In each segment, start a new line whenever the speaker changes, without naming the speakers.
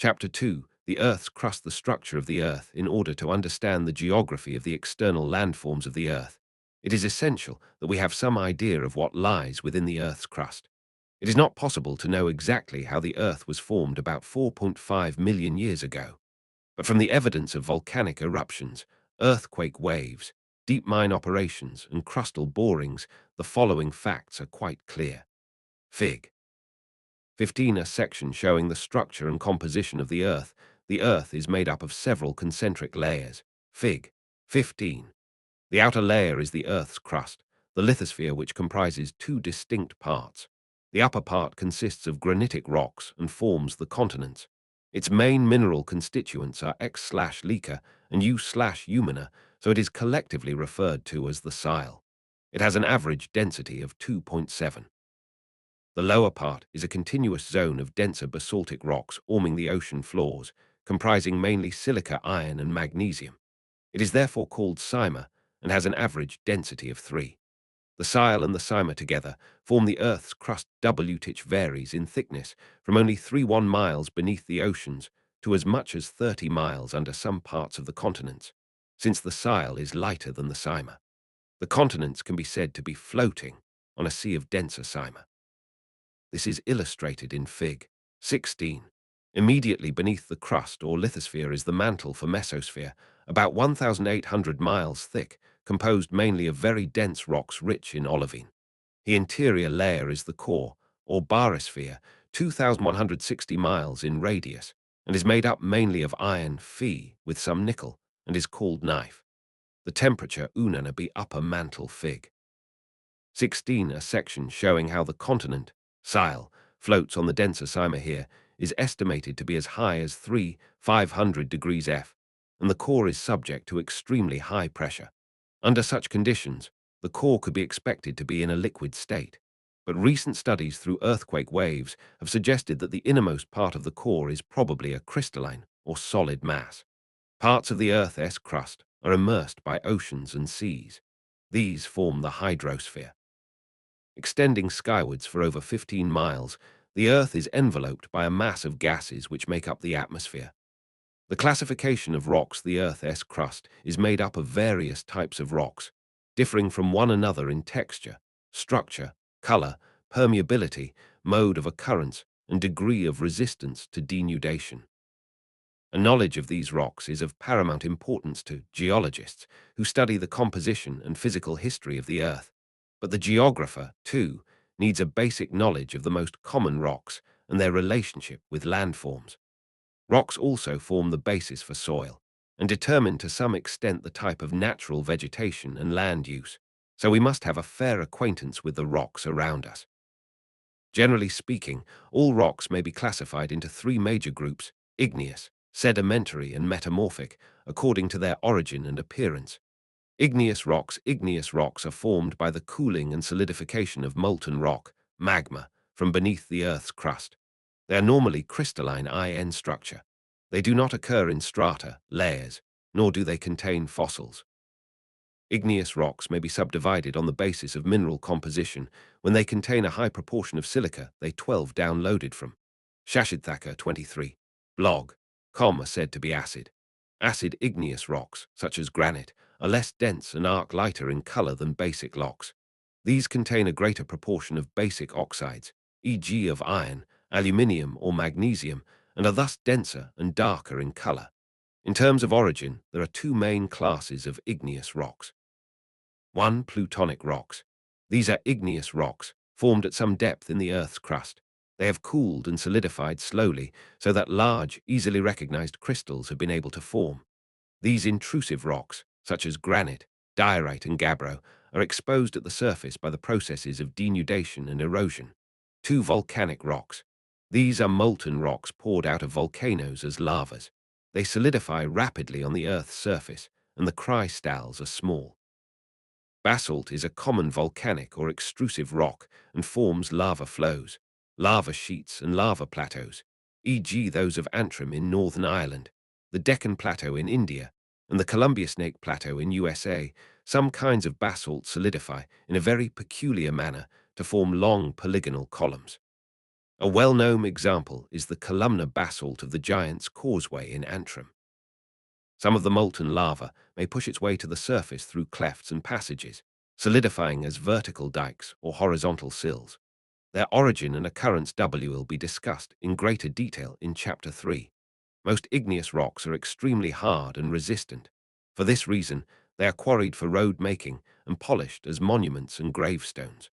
Chapter 2. The Earth's crust. The structure of the Earth. In order to understand the geography of the external landforms of the Earth, it is essential that we have some idea of what lies within the Earth's crust. It is not possible to know exactly how the Earth was formed about 4.5 million years ago, but from the evidence of volcanic eruptions, earthquake waves, deep mine operations, and crustal borings, the following facts are quite clear. Fig. 15. A section showing the structure and composition of the Earth. The Earth is made up of several concentric layers. Fig. 15. The outer layer is the Earth's crust, the lithosphere, which comprises two distinct parts. The upper part consists of granitic rocks and forms the continents. Its main mineral constituents are X/Leca and U/Umina, so it is collectively referred to as the sile. It has an average density of 2.7. The lower part is a continuous zone of denser basaltic rocks forming the ocean floors, comprising mainly silica, iron, and magnesium. It is therefore called Sima and has an average density of 3. The sile and the Sima together form the Earth's crust, which varies in thickness from only 3.1 miles beneath the oceans to as much as 30 miles under some parts of the continents, since the sile is lighter than the Sima. The continents can be said to be floating on a sea of denser Sima. This is illustrated in Fig. 16. Immediately beneath the crust or lithosphere is the mantle for mesosphere, about 1,800 miles thick, composed mainly of very dense rocks rich in olivine. The interior layer is the core, or barosphere, 2,160 miles in radius, and is made up mainly of iron, Fe, with some nickel, and is called knife. The temperature Unana be upper mantle. Fig. 16. A section showing how the continent, Sile, floats on the denser Sima here, is estimated to be as high as 3,500 degrees F, and the core is subject to extremely high pressure. Under such conditions, the core could be expected to be in a liquid state, but recent studies through earthquake waves have suggested that the innermost part of the core is probably a crystalline or solid mass. Parts of the Earth's crust are immersed by oceans and seas. These form the hydrosphere. Extending skywards for over 15 miles, the Earth is enveloped by a mass of gases which make up the atmosphere. The classification of rocks. The Earth's crust is made up of various types of rocks, differing from one another in texture, structure, color, permeability, mode of occurrence, and degree of resistance to denudation. A knowledge of these rocks is of paramount importance to geologists who study the composition and physical history of the Earth. But the geographer, too, needs a basic knowledge of the most common rocks and their relationship with landforms. Rocks also form the basis for soil and determine to some extent the type of natural vegetation and land use, so we must have a fair acquaintance with the rocks around us. Generally speaking, all rocks may be classified into three major groups: igneous, sedimentary, and metamorphic, according to their origin and appearance. Igneous rocks are formed by the cooling and solidification of molten rock, magma, from beneath the Earth's crust. They are normally crystalline in structure. They do not occur in strata, layers, nor do they contain fossils. Igneous rocks may be subdivided on the basis of mineral composition when they contain a high proportion of silica. They 12 downloaded from Shashidthaka 23. blog.com are said to be acid. Acid igneous rocks, such as granite, are less dense and arc lighter in color than basic rocks. These contain a greater proportion of basic oxides, e.g. of iron, aluminium, or magnesium, and are thus denser and darker in color. In terms of origin, there are two main classes of igneous rocks. 1. Plutonic rocks. These are igneous rocks, formed at some depth in the Earth's crust. They have cooled and solidified slowly so that large, easily recognized crystals have been able to form. These intrusive rocks, such as granite, diorite, and gabbro, are exposed at the surface by the processes of denudation and erosion. 2. Volcanic rocks. These are molten rocks poured out of volcanoes as lavas. They solidify rapidly on the Earth's surface, and the crystals are small. Basalt is a common volcanic or extrusive rock and forms lava flows, lava sheets, and lava plateaus, e.g. those of Antrim in Northern Ireland, the Deccan Plateau in India, and the Columbia Snake Plateau in USA. Some kinds of basalt solidify in a very peculiar manner to form long polygonal columns. A well-known example is the columnar basalt of the Giant's Causeway in Antrim. Some of the molten lava may push its way to the surface through clefts and passages, solidifying as vertical dikes or horizontal sills. Their origin and occurrence will be discussed in greater detail in Chapter 3. Most igneous rocks are extremely hard and resistant. For this reason, they are quarried for road making and polished as monuments and gravestones.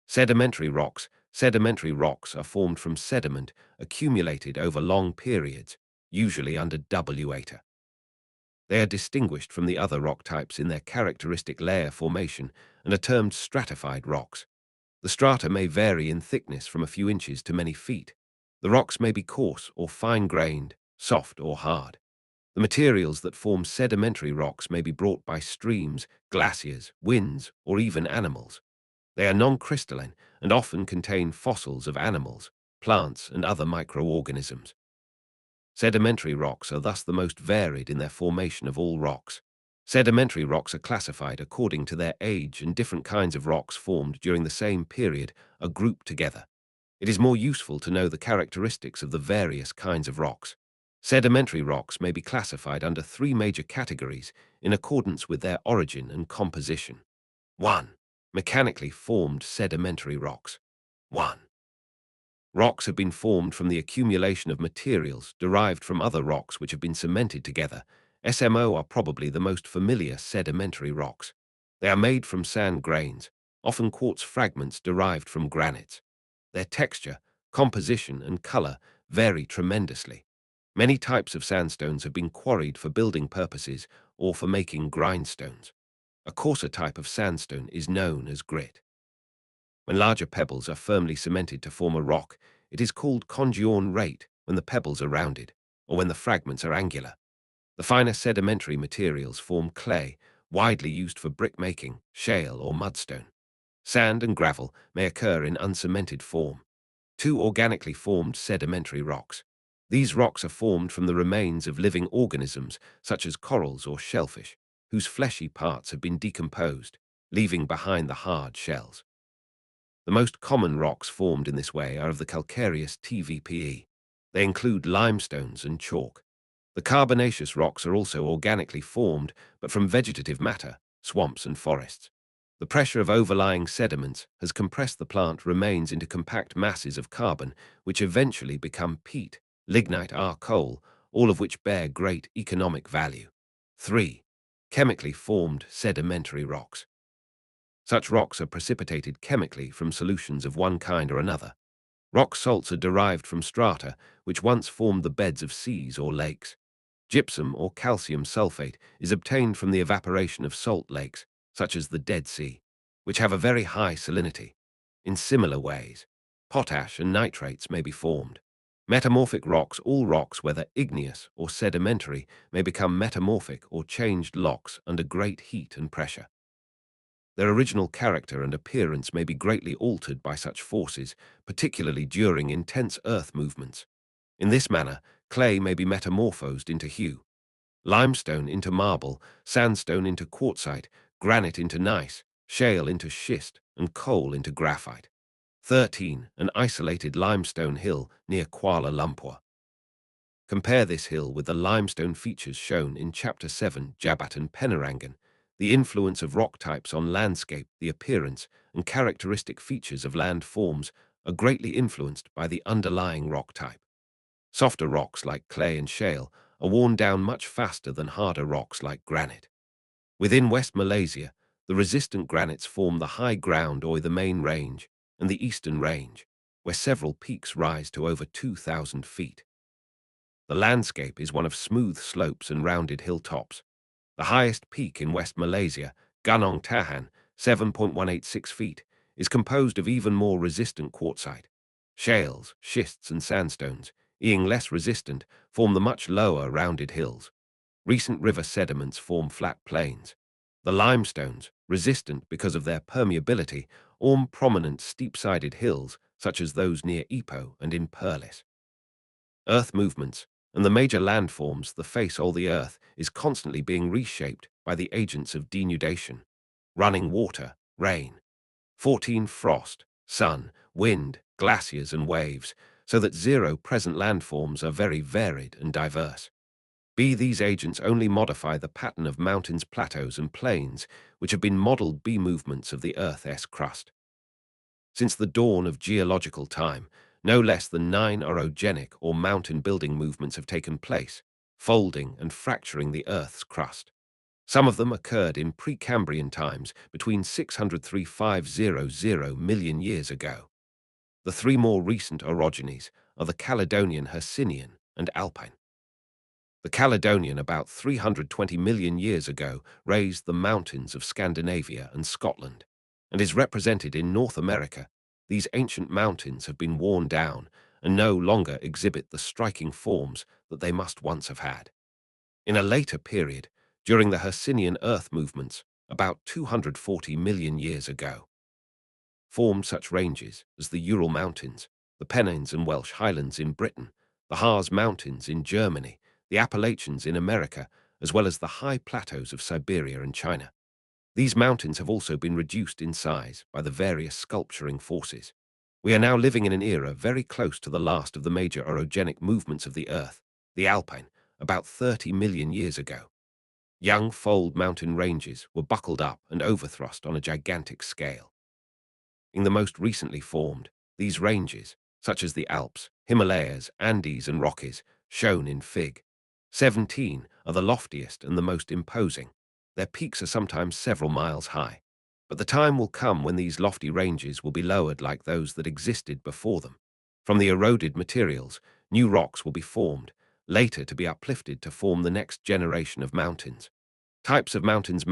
Sedimentary rocks are formed from sediment accumulated over long periods, usually under W-ata. They are distinguished from the other rock types in their characteristic layer formation and are termed stratified rocks. The strata may vary in thickness from a few inches to many feet. The rocks may be coarse or fine-grained, soft or hard. The materials that form sedimentary rocks may be brought by streams, glaciers, winds, or even animals. They are non-crystalline and often contain fossils of animals, plants, and other microorganisms. Sedimentary rocks are thus the most varied in their formation of all rocks. Sedimentary rocks are classified according to their age, and different kinds of rocks formed during the same period are grouped together. It is more useful to know the characteristics of the various kinds of rocks. Sedimentary rocks may be classified under three major categories in accordance with their origin and composition. 1. Mechanically formed sedimentary rocks. 1. Rocks have been formed from the accumulation of materials derived from other rocks which have been cemented together. SMO are probably the most familiar sedimentary rocks. They are made from sand grains, often quartz fragments derived from granites. Their texture, composition, and color vary tremendously. Many types of sandstones have been quarried for building purposes or for making grindstones. A coarser type of sandstone is known as grit. When larger pebbles are firmly cemented to form a rock, it is called congeon rate when the pebbles are rounded, or when the fragments are angular. The finer sedimentary materials form clay, widely used for brick making, shale, or mudstone. Sand and gravel may occur in uncemented form. 2. Organically formed sedimentary rocks. These rocks are formed from the remains of living organisms, such as corals or shellfish, whose fleshy parts have been decomposed, leaving behind the hard shells. The most common rocks formed in this way are of the calcareous TVPE. They include limestones and chalk. The carbonaceous rocks are also organically formed, but from vegetative matter, swamps and forests. The pressure of overlying sediments has compressed the plant remains into compact masses of carbon, which eventually become peat, lignite or coal, all of which bear great economic value. 3. Chemically formed sedimentary rocks. Such rocks are precipitated chemically from solutions of one kind or another. Rock salts are derived from strata, which once formed the beds of seas or lakes. Gypsum or calcium sulfate is obtained from the evaporation of salt lakes, such as the Dead Sea, which have a very high salinity. In similar ways, potash and nitrates may be formed. Metamorphic rocks, all rocks, whether igneous or sedimentary, may become metamorphic or changed rocks under great heat and pressure. Their original character and appearance may be greatly altered by such forces, particularly during intense earth movements. In this manner, clay may be metamorphosed into hue, limestone into marble, sandstone into quartzite, granite into gneiss, shale into schist, and coal into graphite. 13. An isolated limestone hill near Kuala Lumpur. Compare this hill with the limestone features shown in Chapter 7, Jabatan Penangan. The influence of rock types on landscape, the appearance and characteristic features of land forms are greatly influenced by the underlying rock type. Softer rocks like clay and shale are worn down much faster than harder rocks like granite. Within West Malaysia, the resistant granites form the high ground or the main range and the eastern range, where several peaks rise to over 2,000 feet. The landscape is one of smooth slopes and rounded hilltops. The highest peak in West Malaysia, Gunung Tahan, 7.186 feet, is composed of even more resistant quartzite. Shales, schists and sandstones, being less resistant, form the much lower rounded hills. Recent river sediments form flat plains. The limestones, resistant because of their permeability, form prominent steep-sided hills, such as those near Ipoh and in Perlis. Earth movements and the major landforms, the face of the earth, is constantly being reshaped by the agents of denudation. Running water, rain. 14. Frost, sun, wind, glaciers and waves. so that zero present landforms are very varied and diverse. B. These agents only modify the pattern of mountains, plateaus, and plains, which have been modeled B movements of the Earth's crust. Since the dawn of geological time, no less than 9 orogenic or mountain-building movements have taken place, folding and fracturing the Earth's crust. Some of them occurred in Precambrian times between 603,500 million years ago. The three more recent orogenies are the Caledonian, Hercynian, and Alpine. The Caledonian, about 320 million years ago, raised the mountains of Scandinavia and Scotland, and is represented in North America. These ancient mountains have been worn down and no longer exhibit the striking forms that they must once have had. In a later period, during the Hercynian earth movements, about 240 million years ago, formed such ranges as the Ural Mountains, the Pennines and Welsh Highlands in Britain, the Harz Mountains in Germany, the Appalachians in America, as well as the high plateaus of Siberia and China. These mountains have also been reduced in size by the various sculpturing forces. We are now living in an era very close to the last of the major orogenic movements of the Earth, the Alpine, about 30 million years ago. Young fold mountain ranges were buckled up and overthrust on a gigantic scale. In the most recently formed, these ranges, such as the Alps, Himalayas, Andes, and Rockies, shown in Fig. 17, are the loftiest and the most imposing. Their peaks are sometimes several miles high. But the time will come when these lofty ranges will be lowered like those that existed before them. From the eroded materials, new rocks will be formed, later to be uplifted to form the next generation of mountains. Types of mountains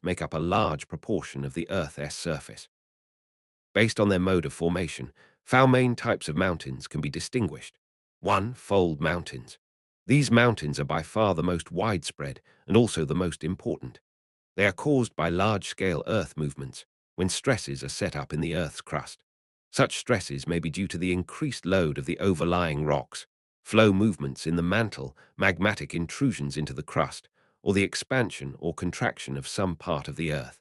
make up a large proportion of the Earth's surface. Based on their mode of formation, four main types of mountains can be distinguished. 1. Fold mountains. These mountains are by far the most widespread and also the most important. They are caused by large-scale Earth movements when stresses are set up in the Earth's crust. Such stresses may be due to the increased load of the overlying rocks, flow movements in the mantle, magmatic intrusions into the crust, or the expansion or contraction of some part of the Earth.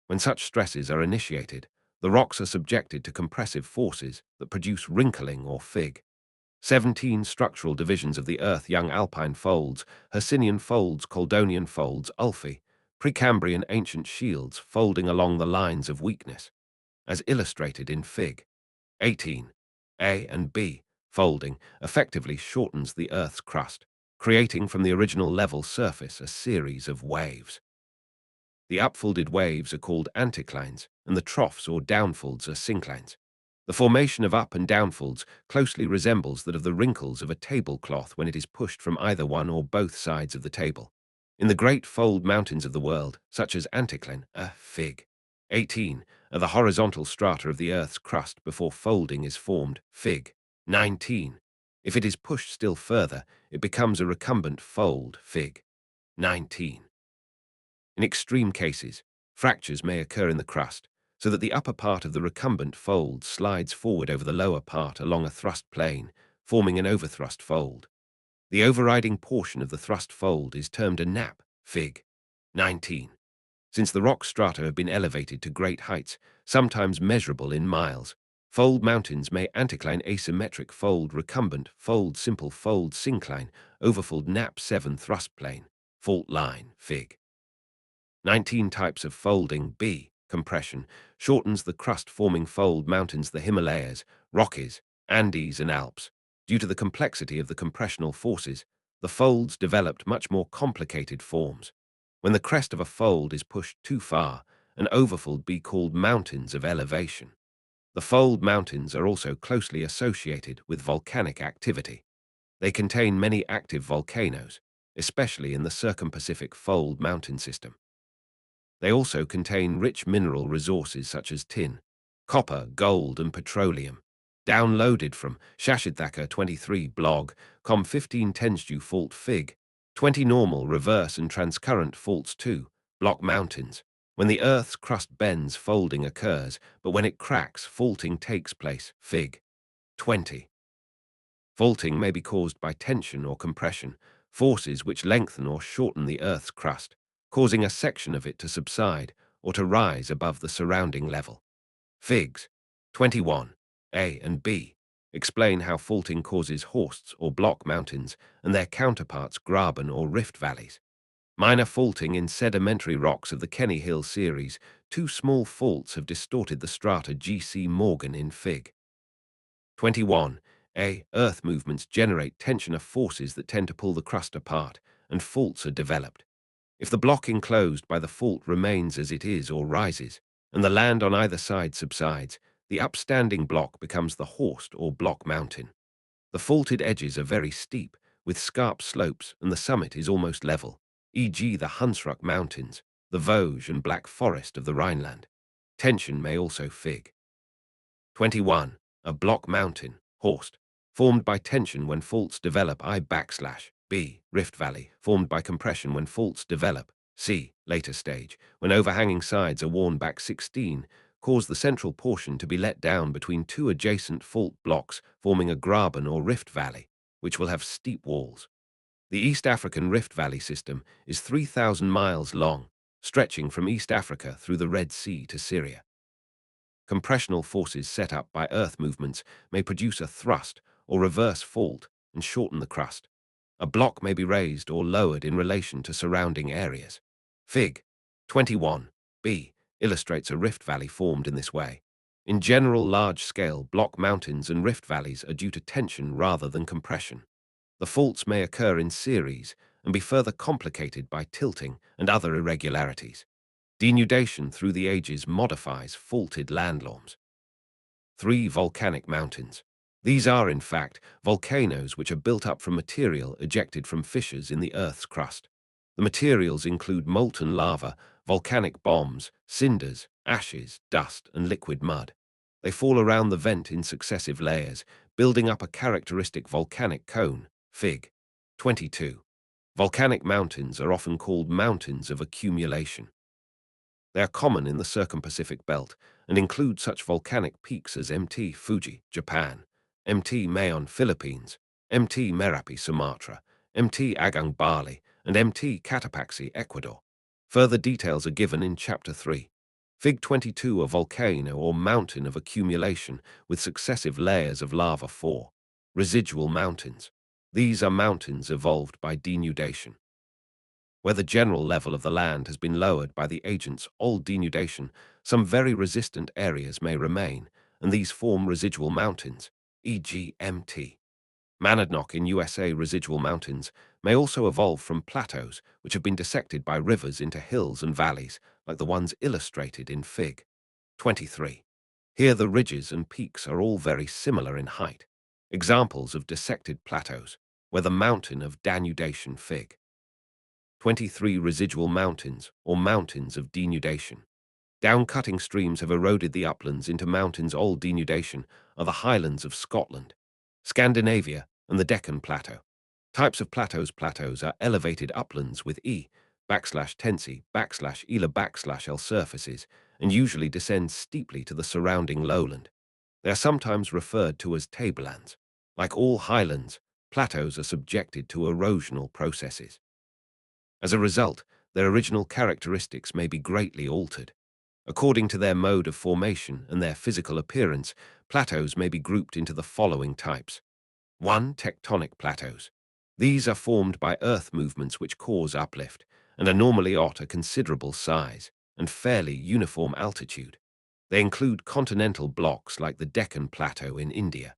When such stresses are initiated, the rocks are subjected to compressive forces that produce wrinkling or Fig. 17 structural divisions of the Earth: young Alpine folds, Hercynian folds, Caledonian folds, Ulfi, Precambrian ancient shields folding along the lines of weakness, as illustrated in Fig. 18. A and B folding effectively shortens the Earth's crust, creating from the original level surface a series of waves. The upfolded waves are called anticlines, and the troughs or downfolds are synclines. The formation of up and downfolds closely resembles that of the wrinkles of a tablecloth when it is pushed from either one or both sides of the table. In the great fold mountains of the world, such as anticline, a Fig. 18, are the horizontal strata of the Earth's crust before folding is formed, Fig. 19. If it is pushed still further, it becomes a recumbent fold, Fig. 19. In extreme cases, fractures may occur in the crust, so that the upper part of the recumbent fold slides forward over the lower part along a thrust plane, forming an overthrust fold. The overriding portion of the thrust fold is termed a nap, Fig. 19. Since the rock strata have been elevated to great heights, sometimes measurable in miles, fold mountains may anticline, asymmetric fold, recumbent fold, simple fold, syncline, overfold, nap, 7 thrust plane, fault line, Fig. 19 types of folding. B. Compression shortens the crust-forming fold mountains: the Himalayas, Rockies, Andes, and Alps. Due to the complexity of the compressional forces, the folds developed much more complicated forms. When the crest of a fold is pushed too far, an overfold be called mountains of elevation. The fold mountains are also closely associated with volcanic activity. They contain many active volcanoes, especially in the Circum-Pacific Fold mountain system. They also contain rich mineral resources such as tin, copper, gold, and petroleum. Downloaded from Shashidthaka 23 blog, com 15 Tensju fault Fig. 20 normal, reverse, and transcurrent faults 2. Block mountains. When the Earth's crust bends, folding occurs, but when it cracks, faulting takes place, Fig. 20. Faulting may be caused by tension or compression, forces which lengthen or shorten the Earth's crust, causing a section of it to subside or to rise above the surrounding level. Figs. 21. A and B explain how faulting causes horsts or block mountains and their counterparts graben or rift valleys. Minor faulting in sedimentary rocks of the Kenny Hill series, two small faults have distorted the strata G.C. Morgan in Fig. 21. Earth movements generate tensioner forces that tend to pull the crust apart, and faults are developed. If the block enclosed by the fault remains as it is or rises, and the land on either side subsides, the upstanding block becomes the horst or block mountain. The faulted edges are very steep, with scarp slopes, and the summit is almost level, e.g. the Hunsrück Mountains, the Vosges and Black Forest of the Rhineland. Tension may also Fig. 21. A block mountain, horst, formed by tension when faults develop I/B, rift valley, formed by compression when faults develop C, later stage, when overhanging sides are worn back 16, cause the central portion to be let down between two adjacent fault blocks, forming a graben or rift valley, which will have steep walls. The East African Rift Valley system is 3,000 miles long, stretching from East Africa through the Red Sea to Syria. Compressional forces set up by earth movements may produce a thrust or reverse fault and shorten the crust. A block may be raised or lowered in relation to surrounding areas. Fig. 21b illustrates a rift valley formed in this way. In general, large-scale block mountains and rift valleys are due to tension rather than compression. The faults may occur in series and be further complicated by tilting and other irregularities. Denudation through the ages modifies faulted landforms. 3. Volcanic mountains. These are, in fact, volcanoes which are built up from material ejected from fissures in the Earth's crust. The materials include molten lava, volcanic bombs, cinders, ashes, dust, and liquid mud. They fall around the vent in successive layers, building up a characteristic volcanic cone, Fig. 22. Volcanic mountains are often called mountains of accumulation. They are common in the Circum-Pacific Belt and include such volcanic peaks as Mt. Fuji, Japan, Mt. Mayon, Philippines, Mt. Merapi, Sumatra, Mt. Agung, Bali, and Mt. Cotopaxi, Ecuador. Further details are given in Chapter 3. Fig. 22, a volcano or mountain of accumulation with successive layers of lava. 4. Residual mountains. These are mountains evolved by denudation. Where the general level of the land has been lowered by the agent's old denudation, some very resistant areas may remain, and these form residual mountains, e.g. Mt. Monadnock in USA. Residual mountains may also evolve from plateaus which have been dissected by rivers into hills and valleys, like the ones illustrated in Fig. 23. Here the ridges and peaks are all very similar in height, examples of dissected plateaus, where the mountain of denudation. Fig. 23. Residual mountains, or mountains of denudation. Down-cutting streams have eroded the uplands into mountains. Old denudation are the highlands of Scotland, Scandinavia, and the Deccan Plateau. Types of plateaus. Plateaus are elevated uplands with E/Tensi/Ela/L surfaces and usually descend steeply to the surrounding lowland. They are sometimes referred to as tablelands. Like all highlands, plateaus are subjected to erosional processes. As a result, their original characteristics may be greatly altered. According to their mode of formation and their physical appearance, plateaus may be grouped into the following types. 1. Tectonic plateaus. These are formed by earth movements which cause uplift, and are normally at a considerable size and fairly uniform altitude. They include continental blocks like the Deccan Plateau in India.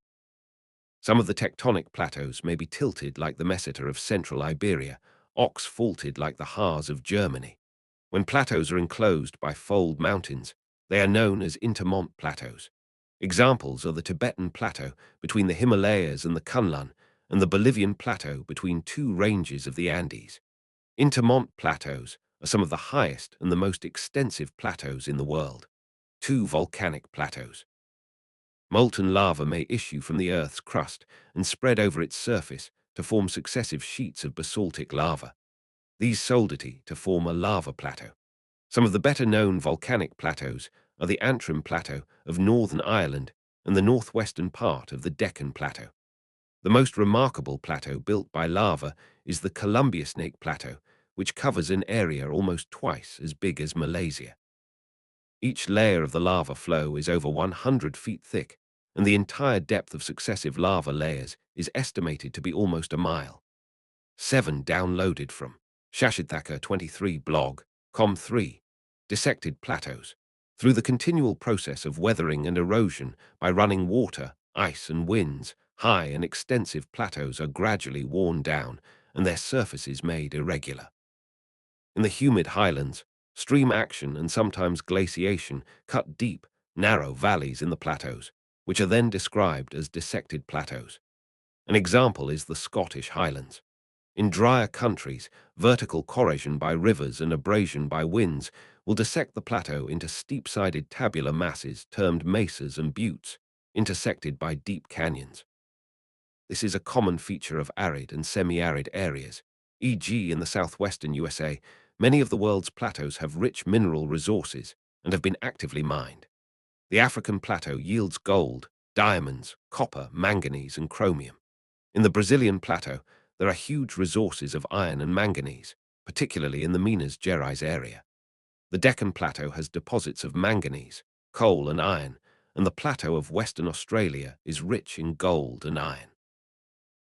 Some of the tectonic plateaus may be tilted like the meseta of central Iberia, ox-faulted like the Harz of Germany. When plateaus are enclosed by fold mountains, they are known as intermont plateaus. Examples are the Tibetan Plateau between the Himalayas and the Kunlun, and the Bolivian Plateau between two ranges of the Andes. Intermont plateaus are some of the highest and the most extensive plateaus in the world. 2. Volcanic plateaus. Molten lava may issue from the Earth's crust and spread over its surface to form successive sheets of basaltic lava. These solidity to form a lava plateau. Some of the better-known volcanic plateaus are the Antrim Plateau of Northern Ireland and the northwestern part of the Deccan Plateau. The most remarkable plateau built by lava is the Columbia Snake Plateau, which covers an area almost twice as big as Malaysia. Each layer of the lava flow is over 100 feet thick, and the entire depth of successive lava layers is estimated to be almost a mile. 7. Downloaded from Shashidthaka 23 blog, com 3. Dissected plateaus. Through the continual process of weathering and erosion by running water, ice and winds, high and extensive plateaus are gradually worn down and their surfaces made irregular. In the humid highlands, stream action and sometimes glaciation cut deep, narrow valleys in the plateaus, which are then described as dissected plateaus. An example is the Scottish Highlands. In drier countries, vertical corrosion by rivers and abrasion by winds will dissect the plateau into steep-sided tabular masses termed mesas and buttes, intersected by deep canyons. This is a common feature of arid and semi-arid areas, e.g. in the southwestern USA. Many of the world's plateaus have rich mineral resources and have been actively mined. The African plateau yields gold, diamonds, copper, manganese, and chromium. In the Brazilian plateau, there are huge resources of iron and manganese, particularly in the Minas Gerais area. The Deccan Plateau has deposits of manganese, coal, and iron, and the plateau of Western Australia is rich in gold and iron.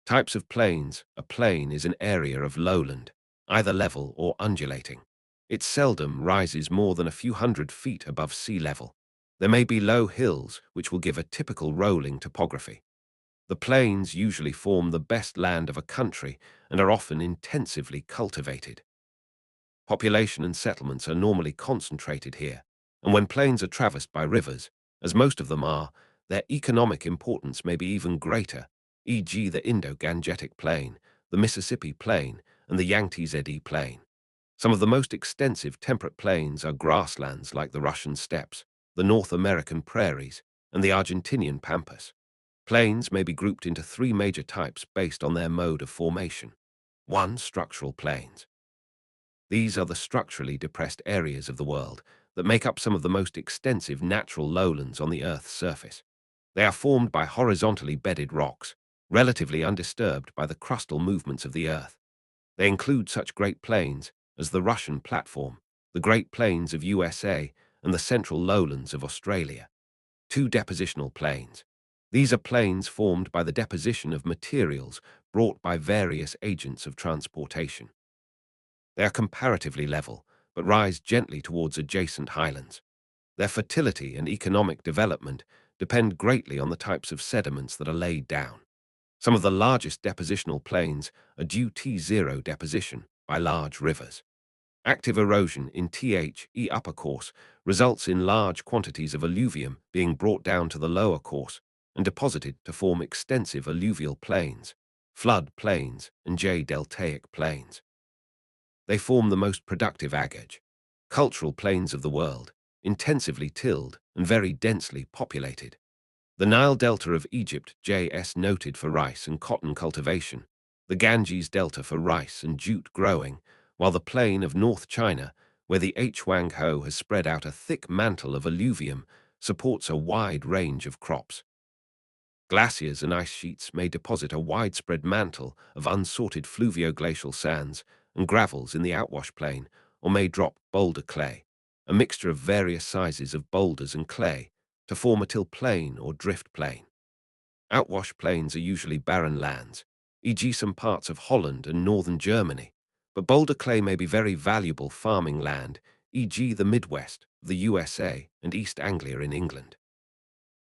Types of plains. A plain is an area of lowland, either level or undulating. It seldom rises more than a few hundred feet above sea level. There may be low hills, which will give a typical rolling topography. The plains usually form the best land of a country and are often intensively cultivated. Population and settlements are normally concentrated here, and when plains are traversed by rivers, as most of them are, their economic importance may be even greater, e.g. the Indo-Gangetic Plain, the Mississippi Plain, and the Yangtze Plain. Some of the most extensive temperate plains are grasslands like the Russian steppes, the North American prairies, and the Argentinian pampas. Plains may be grouped into three major types based on their mode of formation. 1. Structural plains. These are the structurally depressed areas of the world that make up some of the most extensive natural lowlands on the Earth's surface. They are formed by horizontally bedded rocks, relatively undisturbed by the crustal movements of the Earth. They include such great plains as the Russian Platform, the Great Plains of USA, and the central lowlands of Australia. 2. Depositional plains. These are plains formed by the deposition of materials brought by various agents of transportation. They are comparatively level, but rise gently towards adjacent highlands. Their fertility and economic development depend greatly on the types of sediments that are laid down. Some of the largest depositional plains are due T0 deposition by large rivers. Active erosion in THE upper course results in large quantities of alluvium being brought down to the lower course and deposited to form extensive alluvial plains, flood plains, and J-deltaic plains. They form the most productive cultural plains of the world, intensively tilled and very densely populated. The Nile Delta of Egypt, JS noted for rice and cotton cultivation, the Ganges Delta for rice and jute growing, while the plain of North China, where the Huanghe has spread out a thick mantle of alluvium, supports a wide range of crops. Glaciers and ice sheets may deposit a widespread mantle of unsorted fluvio-glacial sands and gravels in the outwash plain, or may drop boulder clay, a mixture of various sizes of boulders and clay, to form a till plain or drift plain. Outwash plains are usually barren lands, e.g. some parts of Holland and northern Germany, but boulder clay may be very valuable farming land, e.g. the Midwest of the USA and East Anglia in England.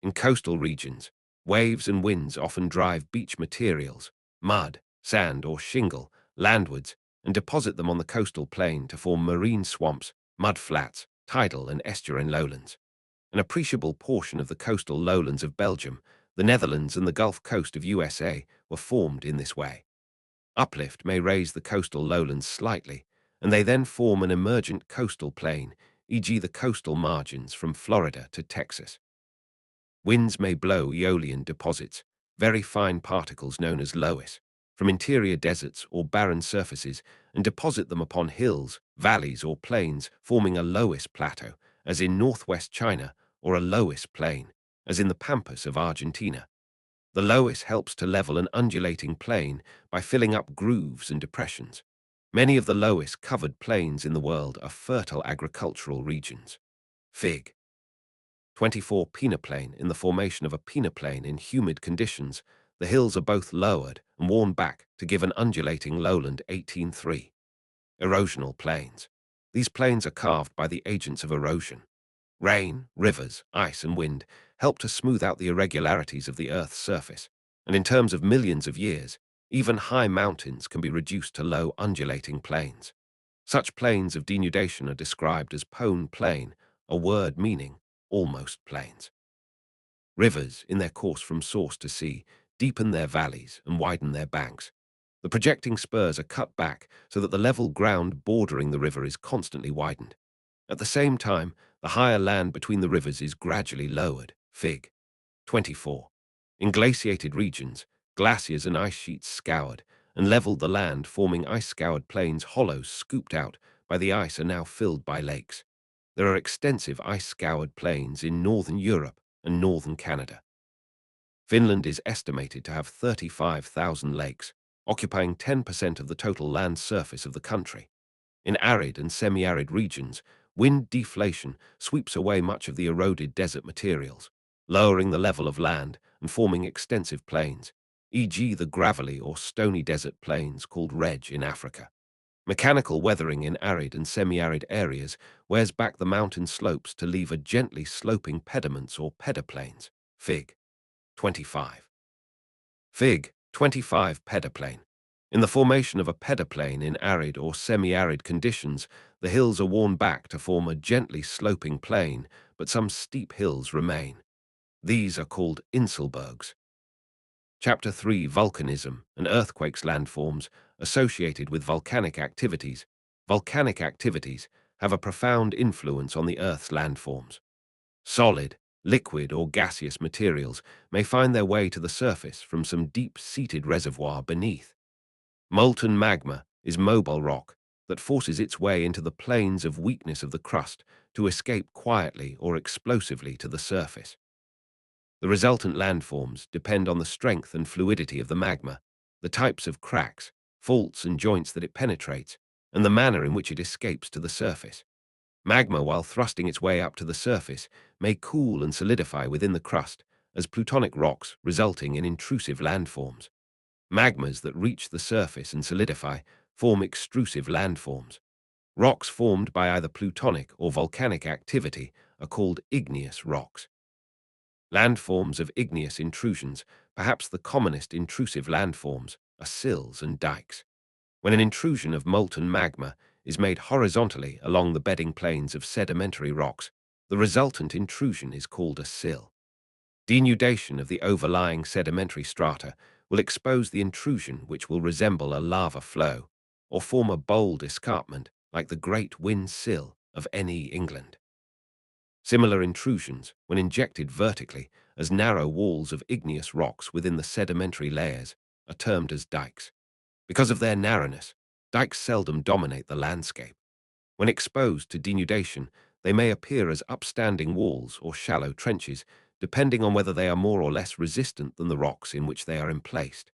In coastal regions, waves and winds often drive beach materials, mud, sand, or shingle, landwards and deposit them on the coastal plain to form marine swamps, mud flats, tidal and estuarine lowlands. An appreciable portion of the coastal lowlands of Belgium, the Netherlands, and the Gulf Coast of USA were formed in this way. Uplift may raise the coastal lowlands slightly, and they then form an emergent coastal plain, e.g. the coastal margins from Florida to Texas. Winds may blow aeolian deposits, very fine particles known as loess, from interior deserts or barren surfaces and deposit them upon hills, valleys, or plains, forming a loess plateau, as in northwest China, or a loess plain, as in the pampas of Argentina. The loess helps to level an undulating plain by filling up grooves and depressions. Many of the loess-covered plains in the world are fertile agricultural regions. Fig. 24. Peneplain. In the formation of a peneplain in humid conditions, the hills are both lowered and worn back to give an undulating lowland. 18.3. Erosional plains. These plains are carved by the agents of erosion. Rain, rivers, ice, and wind help to smooth out the irregularities of the Earth's surface, and in terms of millions of years, even high mountains can be reduced to low, undulating plains. Such plains of denudation are described as pone plain, a word meaning almost plains. Rivers, in their course from source to sea, deepen their valleys and widen their banks. The projecting spurs are cut back so that the level ground bordering the river is constantly widened. At the same time, the higher land between the rivers is gradually lowered. Fig. 24. In glaciated regions, glaciers and ice sheets scoured and leveled the land, forming ice-scoured plains. Hollows scooped out by the ice are now filled by lakes. There are extensive ice-scoured plains in northern Europe and northern Canada. Finland is estimated to have 35,000 lakes, occupying 10% of the total land surface of the country. In arid and semi-arid regions, wind deflation sweeps away much of the eroded desert materials, lowering the level of land and forming extensive plains, e.g. the gravelly or stony desert plains called Reg in Africa. Mechanical weathering in arid and semi-arid areas wears back the mountain slopes to leave a gently sloping pediments or pedoplains. Fig. 25. Fig. 25. Pedoplane. In the formation of a pedoplane in arid or semi-arid conditions, the hills are worn back to form a gently sloping plain, but some steep hills remain. These are called inselbergs. Chapter 3. Volcanism and earthquakes. Landforms associated with volcanic activities. Volcanic activities have a profound influence on the Earth's landforms. Solid, liquid, or gaseous materials may find their way to the surface from some deep-seated reservoir beneath. Molten magma is mobile rock that forces its way into the planes of weakness of the crust to escape quietly or explosively to the surface. The resultant landforms depend on the strength and fluidity of the magma, the types of cracks, faults, and joints that it penetrates, and the manner in which it escapes to the surface. Magma, while thrusting its way up to the surface, may cool and solidify within the crust as plutonic rocks, resulting in intrusive landforms. Magmas that reach the surface and solidify form extrusive landforms. Rocks formed by either plutonic or volcanic activity are called igneous rocks. Landforms of igneous intrusions, perhaps the commonest intrusive landforms, are sills and dikes. When an intrusion of molten magma is made horizontally along the bedding planes of sedimentary rocks, the resultant intrusion is called a sill. Denudation of the overlying sedimentary strata will expose the intrusion, which will resemble a lava flow or form a bold escarpment like the Great Wind Sill of NE England. Similar intrusions, when injected vertically as narrow walls of igneous rocks within the sedimentary layers, are termed as dikes. Because of their narrowness, dikes seldom dominate the landscape. When exposed to denudation, they may appear as upstanding walls or shallow trenches, depending on whether they are more or less resistant than the rocks in which they are emplaced.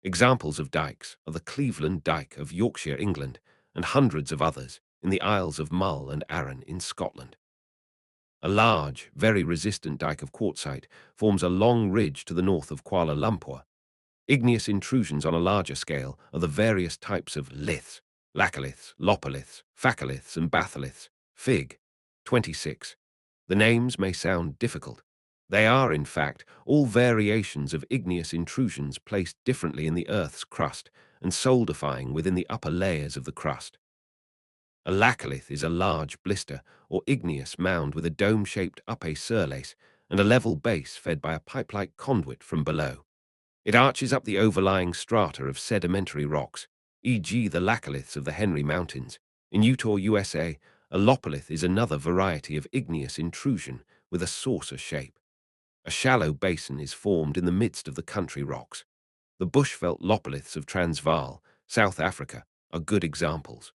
Examples of dikes are the Cleveland Dyke of Yorkshire, England, and hundreds of others in the Isles of Mull and Arran in Scotland. A large, very resistant dike of quartzite forms a long ridge to the north of Kuala Lumpur. Igneous intrusions on a larger scale are the various types of liths, laccoliths, lopaliths, phaccoliths, and batholiths. Fig. 26. The names may sound difficult. They are, in fact, all variations of igneous intrusions placed differently in the Earth's crust and solidifying within the upper layers of the crust. A laccolith is a large blister or igneous mound with a dome-shaped upper surface and a level base fed by a pipe-like conduit from below. It arches up the overlying strata of sedimentary rocks, e.g. the laccoliths of the Henry Mountains. In Utah, USA, a lopalith is another variety of igneous intrusion with a saucer shape. A shallow basin is formed in the midst of the country rocks. The bushveld lopaliths of Transvaal, South Africa, are good examples.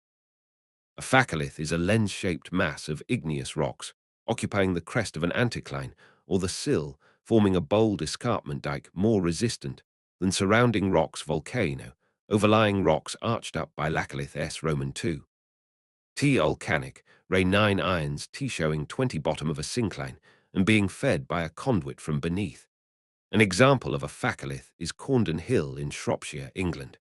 A phaccolith is a lens-shaped mass of igneous rocks, occupying the crest of an anticline, or the sill, forming a bold escarpment dike more resistant than surrounding rocks volcano, overlying rocks arched up by laccolith S Roman II. T volcanic, Ray 9 irons, T showing 20 bottom of a syncline, and being fed by a conduit from beneath. An example of a facholith is Corndon Hill in Shropshire, England.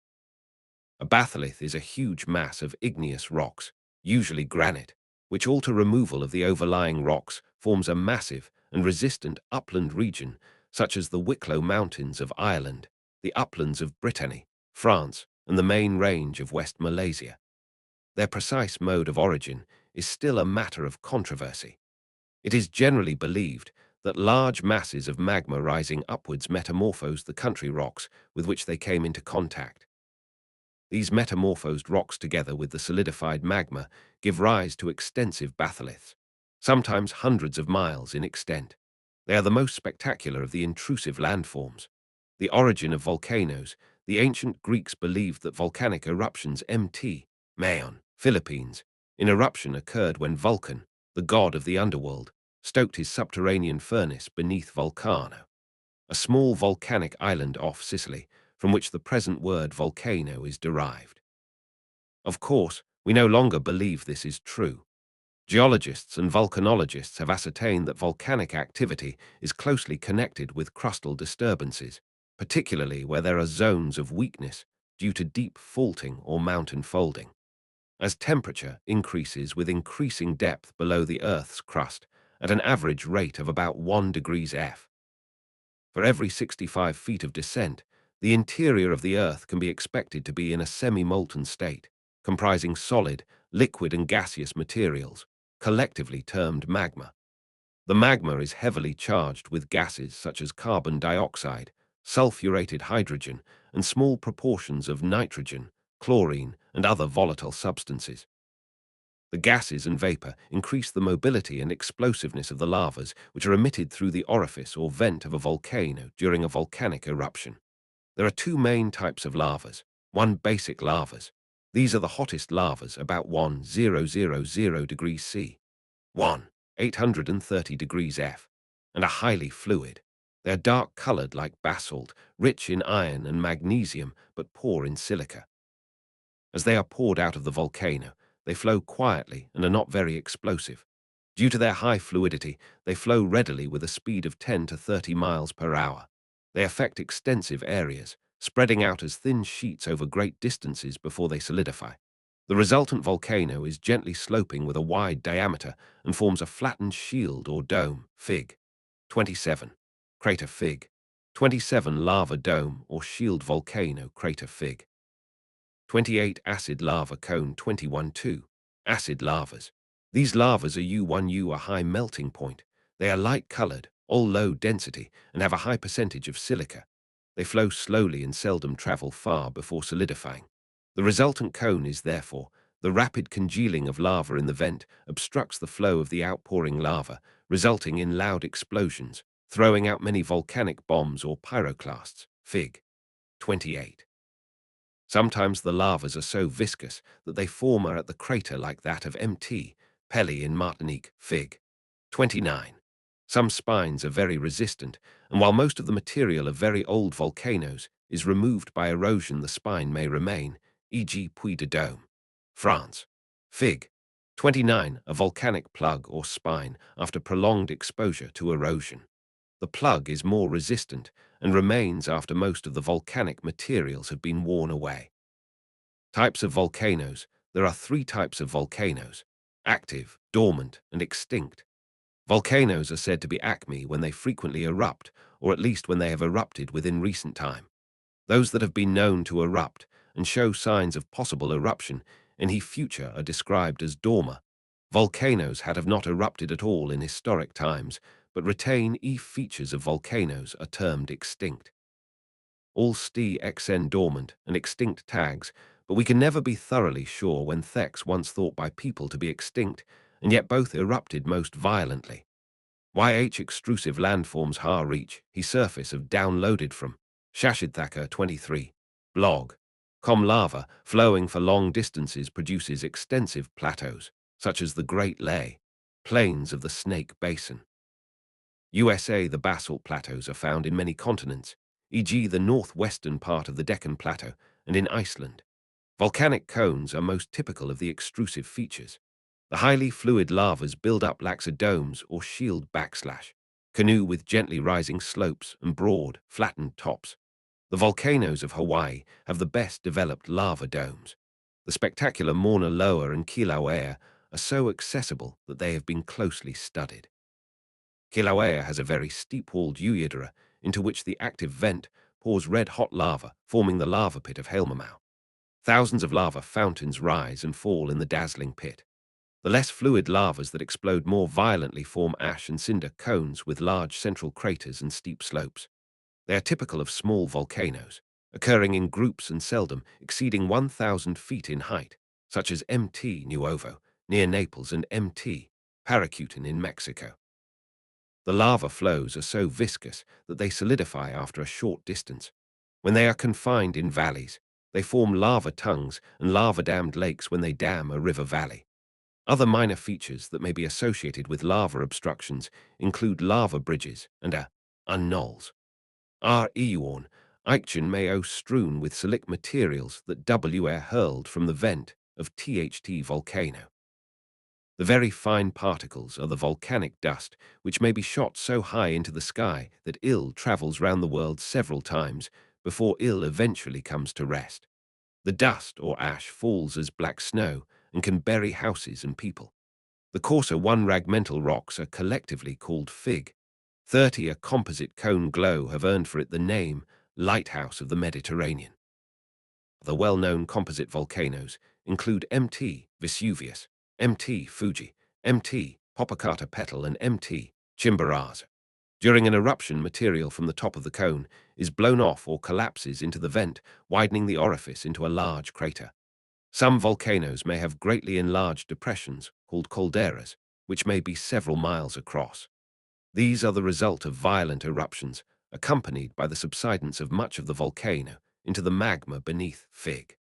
A batholith is a huge mass of igneous rocks, usually granite, which alter removal of the overlying rocks forms a massive and resistant upland region such as the Wicklow Mountains of Ireland, the uplands of Brittany, France, and the main range of West Malaysia. Their precise mode of origin is still a matter of controversy. It is generally believed that large masses of magma rising upwards metamorphosed the country rocks with which they came into contact. These metamorphosed rocks together with the solidified magma give rise to extensive batholiths, sometimes hundreds of miles in extent. They are the most spectacular of the intrusive landforms. The origin of volcanoes. The ancient Greeks believed that volcanic eruptions Mayon, Philippines, in eruption occurred when Vulcan, the god of the underworld, stoked his subterranean furnace beneath Vulcano, a small volcanic island off Sicily, from which the present word volcano is derived. Of course, we no longer believe this is true. Geologists and volcanologists have ascertained that volcanic activity is closely connected with crustal disturbances, particularly where there are zones of weakness due to deep faulting or mountain folding. As temperature increases with increasing depth below the Earth's crust at an average rate of about 1 degrees F. For every 65 feet of descent, the interior of the Earth can be expected to be in a semi-molten state, comprising solid, liquid and gaseous materials, collectively termed magma. The magma is heavily charged with gases such as carbon dioxide, sulfurated hydrogen, and small proportions of nitrogen, chlorine, and other volatile substances. The gases and vapor increase the mobility and explosiveness of the lavas which are emitted through the orifice or vent of a volcano during a volcanic eruption. There are two main types of lavas. One, basic lavas. These are the hottest lavas, about 1000 degrees C, 830 degrees F, and are highly fluid. They are dark-colored like basalt, rich in iron and magnesium, but poor in silica. As they are poured out of the volcano, they flow quietly and are not very explosive. Due to their high fluidity, they flow readily with a speed of 10 to 30 miles per hour. They affect extensive areas, spreading out as thin sheets over great distances before they solidify. The resultant volcano is gently sloping with a wide diameter and forms a flattened shield or dome, Fig. 27. Crater Fig. 27. Lava dome or shield volcano, crater Fig. 28. Acid lava cone 21-2. Acid lavas. These lavas are U1U, a high melting point. They are light-colored, all low density, and have a high percentage of silica. They flow slowly and seldom travel far before solidifying. The resultant cone is, therefore, the rapid congealing of lava in the vent obstructs the flow of the outpouring lava, resulting in loud explosions, throwing out many volcanic bombs or pyroclasts. Fig. 28. Sometimes the lavas are so viscous that they form at the crater like that of Mt. Pelly in Martinique, Fig. 29. Some spines are very resistant, and while most of the material of very old volcanoes is removed by erosion, the spine may remain, e.g. Puy de Dôme, France. Fig. 29. A volcanic plug or spine after prolonged exposure to erosion. The plug is more resistant and remains after most of the volcanic materials have been worn away. Types of volcanoes. There are three types of volcanoes: active, dormant, and extinct. Volcanoes are said to be acme when they frequently erupt, or at least when they have erupted within recent time. Those that have been known to erupt and show signs of possible eruption in the future are described as dorma. Volcanoes that have not erupted at all in historic times, but retain features of volcanoes, are termed extinct. All xn dormant and extinct tags, but we can never be thoroughly sure when thecs once thought by people to be extinct, and yet both erupted most violently. YH extrusive landforms har reach, he surface of downloaded from Shashidthaka 23. Blog. Com lava, flowing for long distances, produces extensive plateaus, such as the Great Lay, plains of the Snake Basin. USA, the basalt plateaus are found in many continents, e.g. the northwestern part of the Deccan Plateau and in Iceland. Volcanic cones are most typical of the extrusive features. The highly fluid lavas build up laxa domes or shield backslash. canoe with gently rising slopes and broad, flattened tops. The volcanoes of Hawaii have the best developed lava domes. The spectacular Mauna Loa and Kilauea are so accessible that they have been closely studied. Kilauea has a very steep-walled eudera into which the active vent pours red-hot lava, forming the lava pit of Halmamau. Thousands of lava fountains rise and fall in the dazzling pit. The less fluid lavas that explode more violently form ash and cinder cones with large central craters and steep slopes. They are typical of small volcanoes, occurring in groups and seldom exceeding 1,000 feet in height, such as Mt. Nuovo, near Naples, and Mt. Paracutin in Mexico. The lava flows are so viscous that they solidify after a short distance. When they are confined in valleys, they form lava tongues and lava-dammed lakes when they dam a river valley. Other minor features that may be associated with lava obstructions include lava bridges and unknolls. Ar Iuorn, Eichen may o strewn with silic materials that were hurled from the vent of THT volcano. The very fine particles are the volcanic dust, which may be shot so high into the sky that Il travels round the world several times before Il eventually comes to rest. The dust or ash falls as black snow and can bury houses and people. The coarser one-ragmental rocks are collectively called fig. 30 a composite cone glow have earned for it the name Lighthouse of the Mediterranean. The well-known composite volcanoes include Mt. Vesuvius, Mt. Fuji, Mt. Popocatépetl, and Mt. Chimborazo. During an eruption, material from the top of the cone is blown off or collapses into the vent, widening the orifice into a large crater. Some volcanoes may have greatly enlarged depressions, called calderas, which may be several miles across. These are the result of violent eruptions, accompanied by the subsidence of much of the volcano into the magma beneath Fig.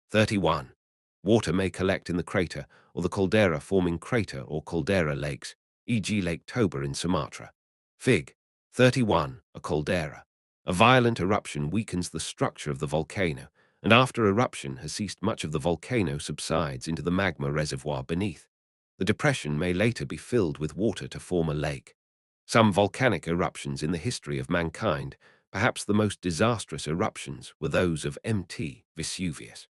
31. Water may collect in the crater or the caldera, forming crater or caldera lakes, e.g. Lake Toba in Sumatra. Fig. 31. A caldera. A violent eruption weakens the structure of the volcano, and after eruption has ceased, much of the volcano subsides into the magma reservoir beneath. The depression may later be filled with water to form a lake. Some volcanic eruptions in the history of mankind, perhaps the most disastrous eruptions, were those of Mt. Vesuvius,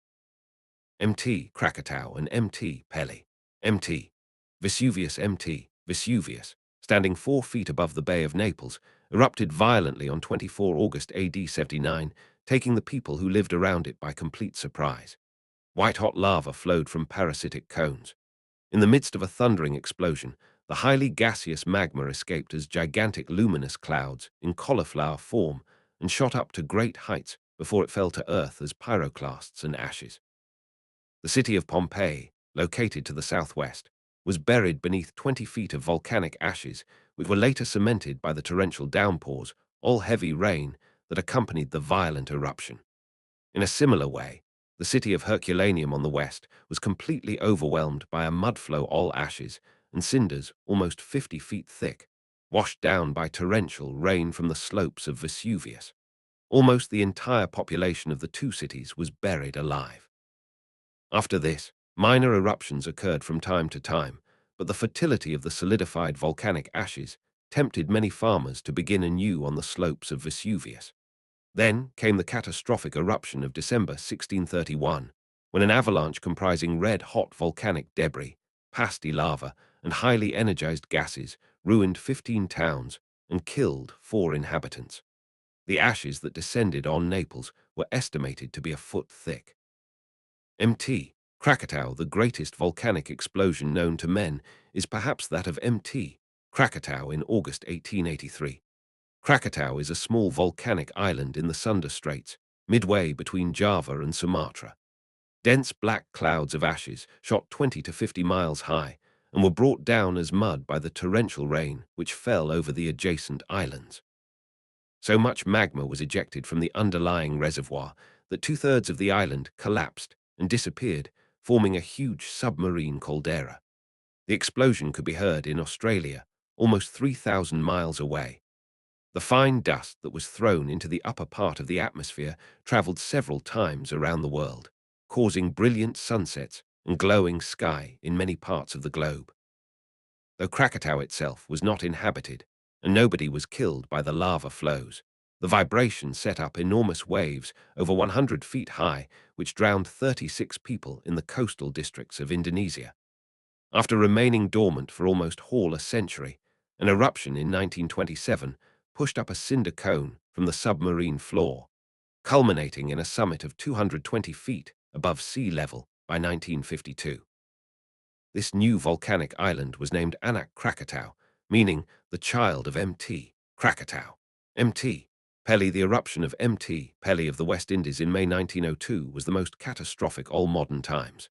Mt. Krakatau, and Mt. Pelly. Mt. Vesuvius Mt. Vesuvius, standing 4 feet above the Bay of Naples, erupted violently on 24 August AD 79, taking the people who lived around it by complete surprise. White-hot lava flowed from parasitic cones. In the midst of a thundering explosion, the highly gaseous magma escaped as gigantic luminous clouds in cauliflower form and shot up to great heights before it fell to earth as pyroclasts and ashes. The city of Pompeii, located to the southwest, was buried beneath 20 feet of volcanic ashes, which were later cemented by the torrential downpours, all heavy rain, that accompanied the violent eruption. In a similar way, the city of Herculaneum on the west was completely overwhelmed by a mudflow, all ashes and cinders almost 50 feet thick, washed down by torrential rain from the slopes of Vesuvius. Almost the entire population of the two cities was buried alive. After this, minor eruptions occurred from time to time, but the fertility of the solidified volcanic ashes tempted many farmers to begin anew on the slopes of Vesuvius. Then came the catastrophic eruption of December 1631, when an avalanche comprising red-hot volcanic debris, pasty lava, and highly energized gases ruined 15 towns and killed 4 inhabitants. The ashes that descended on Naples were estimated to be a foot thick. Mt. Krakatau, the greatest volcanic explosion known to men, is perhaps that of Mt. Krakatau in August 1883. Krakatau is a small volcanic island in the Sunda Straits, midway between Java and Sumatra. Dense black clouds of ashes shot 20 to 50 miles high and were brought down as mud by the torrential rain which fell over the adjacent islands. So much magma was ejected from the underlying reservoir that 2/3 of the island collapsed and disappeared, forming a huge submarine caldera. The explosion could be heard in Australia, almost 3,000 miles away. The fine dust that was thrown into the upper part of the atmosphere traveled several times around the world, causing brilliant sunsets and glowing sky in many parts of the globe. Though Krakatau itself was not inhabited and nobody was killed by the lava flows. The vibration set up enormous waves over 100 feet high, which drowned 36 people in the coastal districts of Indonesia. After remaining dormant for almost a century, an eruption in 1927 pushed up a cinder cone from the submarine floor, culminating in a summit of 220 feet above sea level by 1952. This new volcanic island was named Anak Krakatau, meaning the child of Mt. Krakatau. Mt. Pelly. The eruption of Mt. Pelly of the West Indies in May 1902 was the most catastrophic of all modern times.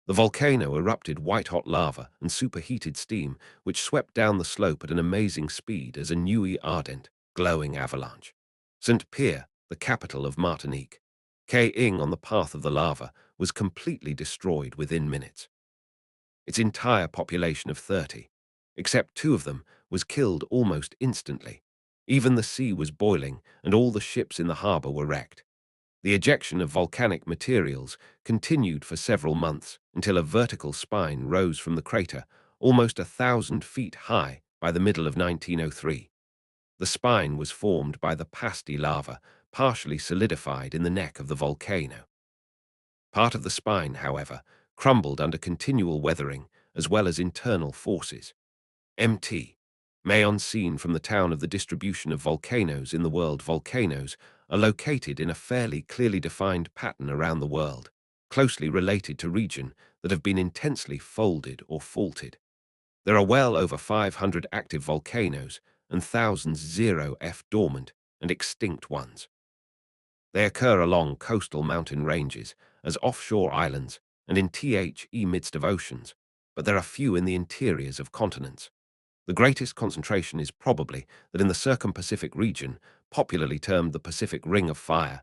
The volcano erupted white-hot lava and superheated steam, which swept down the slope at an amazing speed as a newy, ardent, glowing avalanche. St. Pierre, the capital of Martinique, K-ing on the path of the lava, was completely destroyed within minutes. Its entire population of 30, except 2 of them, was killed almost instantly. Even the sea was boiling, and all the ships in the harbor were wrecked. The ejection of volcanic materials continued for several months until a vertical spine rose from the crater, almost 1,000 feet high, by the middle of 1903. The spine was formed by the pasty lava, partially solidified in the neck of the volcano. Part of the spine, however, crumbled under continual weathering as well as internal forces. Mt. Mayon, seen from the town of the distribution of volcanoes in the world. Volcanoes are located in a fairly clearly defined pattern around the world, closely related to region that have been intensely folded or faulted. There are well over 500 active volcanoes and thousands 0F dormant and extinct ones. They occur along coastal mountain ranges, as offshore islands, and in the midst of oceans, but there are few in the interiors of continents. The greatest concentration is probably that in the circum-Pacific region, popularly termed the Pacific Ring of Fire.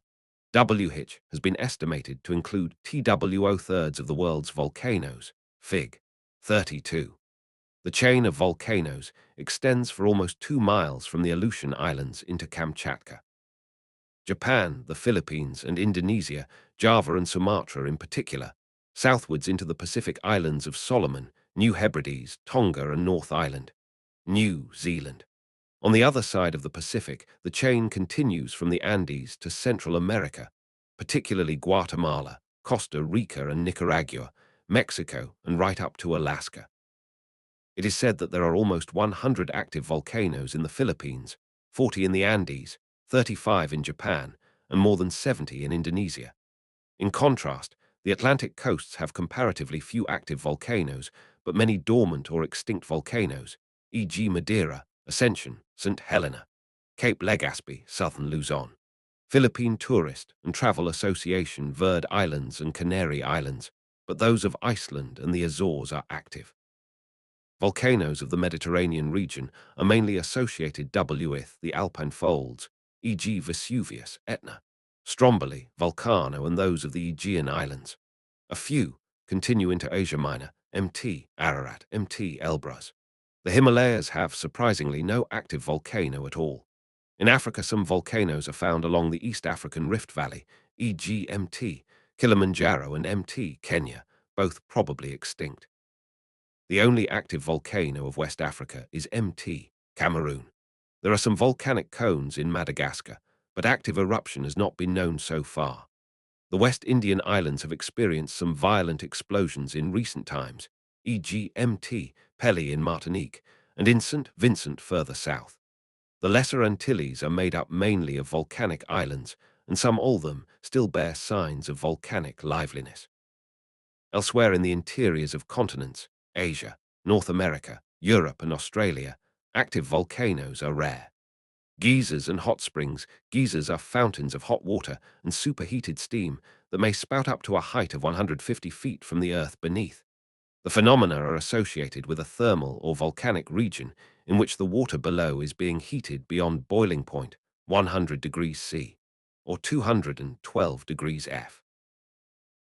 WH has been estimated to include TWO-thirds of the world's volcanoes, Fig. 32. The chain of volcanoes extends for almost 2 miles from the Aleutian Islands into Kamchatka. Japan, the Philippines, and Indonesia, Java and Sumatra in particular, southwards into the Pacific Islands of Solomon, New Hebrides, Tonga, and North Island, New Zealand. On the other side of the Pacific, the chain continues from the Andes to Central America, particularly Guatemala, Costa Rica, and Nicaragua, Mexico, and right up to Alaska. It is said that there are almost 100 active volcanoes in the Philippines, 40 in the Andes, 35 in Japan, and more than 70 in Indonesia. In contrast, the Atlantic coasts have comparatively few active volcanoes, but many dormant or extinct volcanoes, e.g. Madeira, Ascension, St. Helena, Cape Legazpi, Southern Luzon, Philippine Tourist and Travel Association, Verde Islands and Canary Islands, but those of Iceland and the Azores are active. Volcanoes of the Mediterranean region are mainly associated with the Alpine folds, e.g. Vesuvius, Etna, Stromboli, Vulcano, and those of the Aegean Islands. A few continue into Asia Minor, Mt. Ararat, Mt. Elbrus. The Himalayas have, surprisingly, no active volcano at all. In Africa, some volcanoes are found along the East African Rift Valley, e.g. Mt. Kilimanjaro and Mt. Kenya, both probably extinct. The only active volcano of West Africa is Mt. Cameroon. There are some volcanic cones in Madagascar, but active eruption has not been known so far. The West Indian Islands have experienced some violent explosions in recent times, e.g. Mt. Pelly in Martinique and in St. Vincent further south. The Lesser Antilles are made up mainly of volcanic islands, and some of them still bear signs of volcanic liveliness. Elsewhere in the interiors of continents, Asia, North America, Europe, and Australia, active volcanoes are rare. Geysers and hot springs. Geysers are fountains of hot water and superheated steam that may spout up to a height of 150 feet from the earth beneath. The phenomena are associated with a thermal or volcanic region in which the water below is being heated beyond boiling point, 100 degrees C, or 212 degrees F.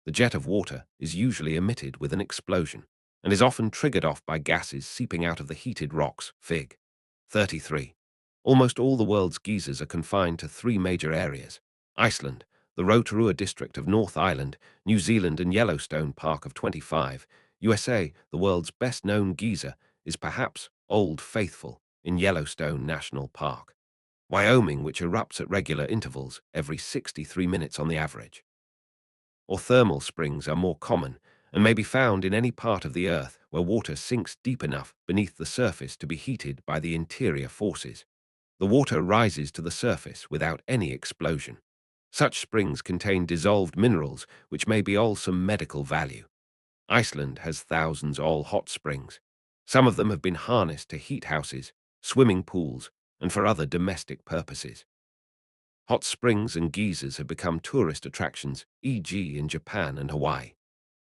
The jet of water is usually emitted with an explosion and is often triggered off by gases seeping out of the heated rocks. Fig. 33. Almost all the world's geysers are confined to 3 major areas: Iceland, the Rotorua district of North Island, New Zealand, and Yellowstone Park of 25. USA, the world's best-known geyser, is perhaps Old Faithful in Yellowstone National Park, Wyoming, which erupts at regular intervals every 63 minutes on the average. Or thermal springs are more common and may be found in any part of the Earth where water sinks deep enough beneath the surface to be heated by the interior forces. The water rises to the surface without any explosion. Such springs contain dissolved minerals which may be of some medical value. Iceland has thousands of hot springs. Some of them have been harnessed to heat houses, swimming pools, and for other domestic purposes. Hot springs and geysers have become tourist attractions, e.g. in Japan and Hawaii.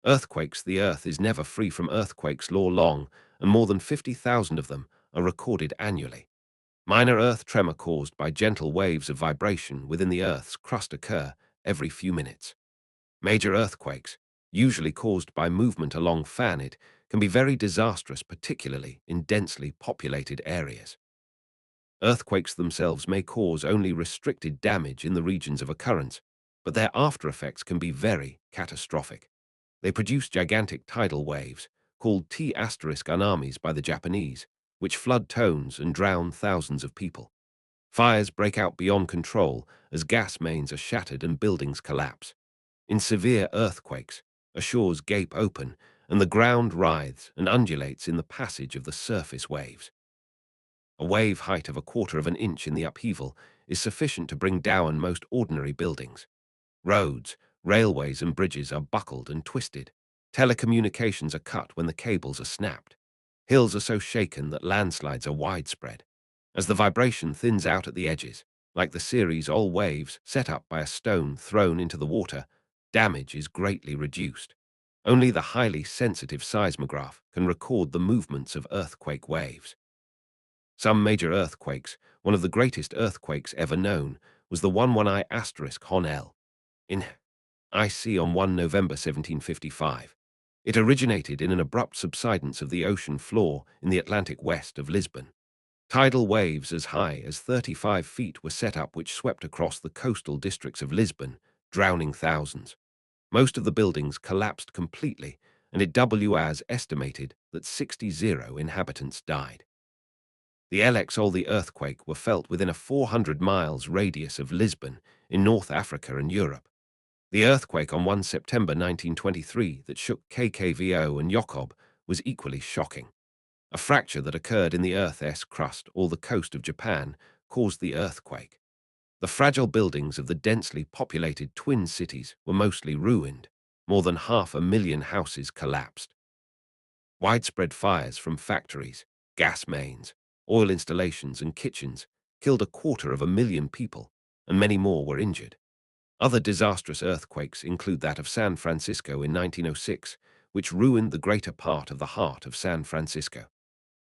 Earthquakes. The Earth is never free from earthquakes all along, and more than 50,000 of them are recorded annually. Minor earth tremor caused by gentle waves of vibration within the Earth's crust occur every few minutes. Major earthquakes, usually caused by movement along fanet, can be very disastrous, particularly in densely populated areas. Earthquakes themselves may cause only restricted damage in the regions of occurrence, but their aftereffects can be very catastrophic. They produce gigantic tidal waves, called T*tsunamis by the Japanese, which flood towns and drown thousands of people. Fires break out beyond control as gas mains are shattered and buildings collapse. In severe earthquakes, shores gape open and the ground writhes and undulates in the passage of the surface waves. A wave height of 1/4 of an inch in the upheaval is sufficient to bring down most ordinary buildings. Roads, railways and bridges are buckled and twisted. Telecommunications are cut when the cables are snapped. Hills are so shaken that landslides are widespread. As the vibration thins out at the edges, like the series of waves set up by a stone thrown into the water, damage is greatly reduced. Only the highly sensitive seismograph can record the movements of earthquake waves. Some major earthquakes, one of the greatest earthquakes ever known, was the 11I* Hon L. in IC on 1 November 1755. It originated in an abrupt subsidence of the ocean floor in the Atlantic west of Lisbon. Tidal waves as high as 35 feet were set up which swept across the coastal districts of Lisbon, drowning thousands. Most of the buildings collapsed completely, and it was estimated that 60 inhabitants died. The LXOL, the earthquake, were felt within a 400 miles radius of Lisbon in North Africa and Europe. The earthquake on 1 September 1923 that shook KKVO and Yokob was equally shocking. A fracture that occurred in the Earth's crust or the coast of Japan caused the earthquake. The fragile buildings of the densely populated twin cities were mostly ruined. More than 500,000 houses collapsed. Widespread fires from factories, gas mains, oil installations and kitchens killed 250,000 people, and many more were injured. Other disastrous earthquakes include that of San Francisco in 1906, which ruined the greater part of the heart of San Francisco.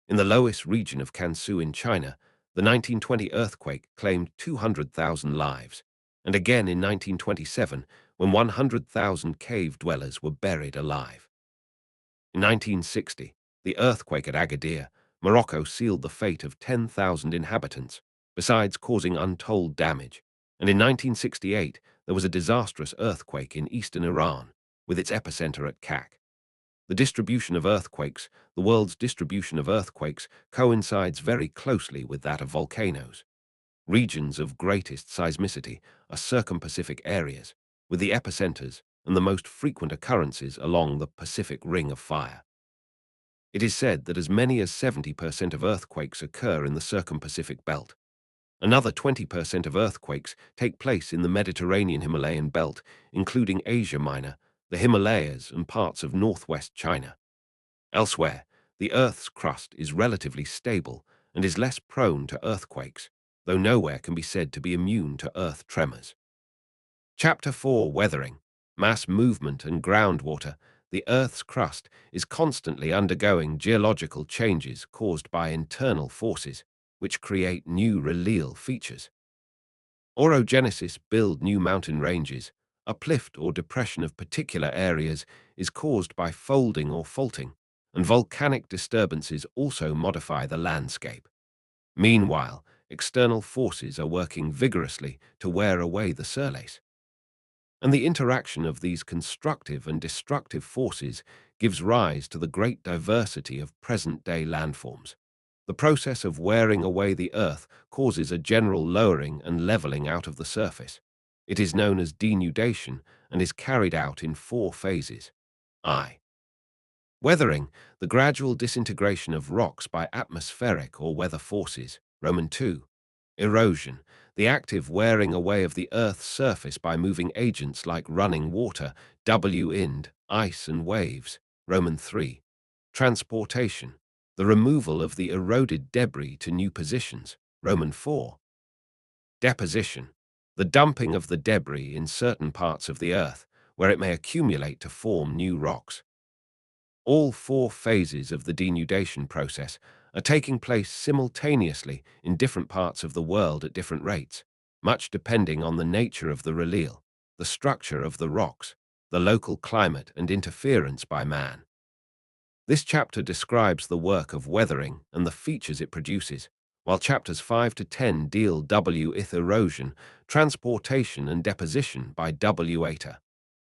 In the lowest region of Kansu in China, the 1920 earthquake claimed 200,000 lives, and again in 1927 when 100,000 cave dwellers were buried alive. In 1960, the earthquake at Agadir, Morocco, sealed the fate of 10,000 inhabitants, besides causing untold damage. And in 1968, there was a disastrous earthquake in eastern Iran, with its epicenter at Kak. The distribution of earthquakes, the world's distribution of earthquakes, coincides very closely with that of volcanoes. Regions of greatest seismicity are circum-Pacific areas, with the epicenters and the most frequent occurrences along the Pacific Ring of Fire. It is said that as many as 70% of earthquakes occur in the circum-Pacific belt. Another 20% of earthquakes take place in the Mediterranean Himalayan belt, including Asia Minor, the Himalayas, and parts of northwest China. Elsewhere, the Earth's crust is relatively stable and is less prone to earthquakes, though nowhere can be said to be immune to earth tremors. Chapter 4: Weathering, Mass Movement and Groundwater. The Earth's crust is constantly undergoing geological changes caused by internal forces, which create new relief features. Orogenesis, build new mountain ranges. Uplift or depression of particular areas is caused by folding or faulting, and volcanic disturbances also modify the landscape. Meanwhile, external forces are working vigorously to wear away the surface. And the interaction of these constructive and destructive forces gives rise to the great diversity of present-day landforms. The process of wearing away the earth causes a general lowering and leveling out of the surface. It is known as denudation and is carried out in 4 phases. I. Weathering, the gradual disintegration of rocks by atmospheric or weather forces. Roman 2. Erosion, the active wearing away of the Earth's surface by moving agents like running water, wind, ice and waves. Roman 3. Transportation, the removal of the eroded debris to new positions. Roman 4. Deposition, the dumping of the debris in certain parts of the Earth, where it may accumulate to form new rocks. All 4 phases of the denudation process are taking place simultaneously in different parts of the world at different rates, much depending on the nature of the relief, the structure of the rocks, the local climate and interference by man. This chapter describes the work of weathering and the features it produces, while chapters 5 to 10 deal with erosion, transportation and deposition by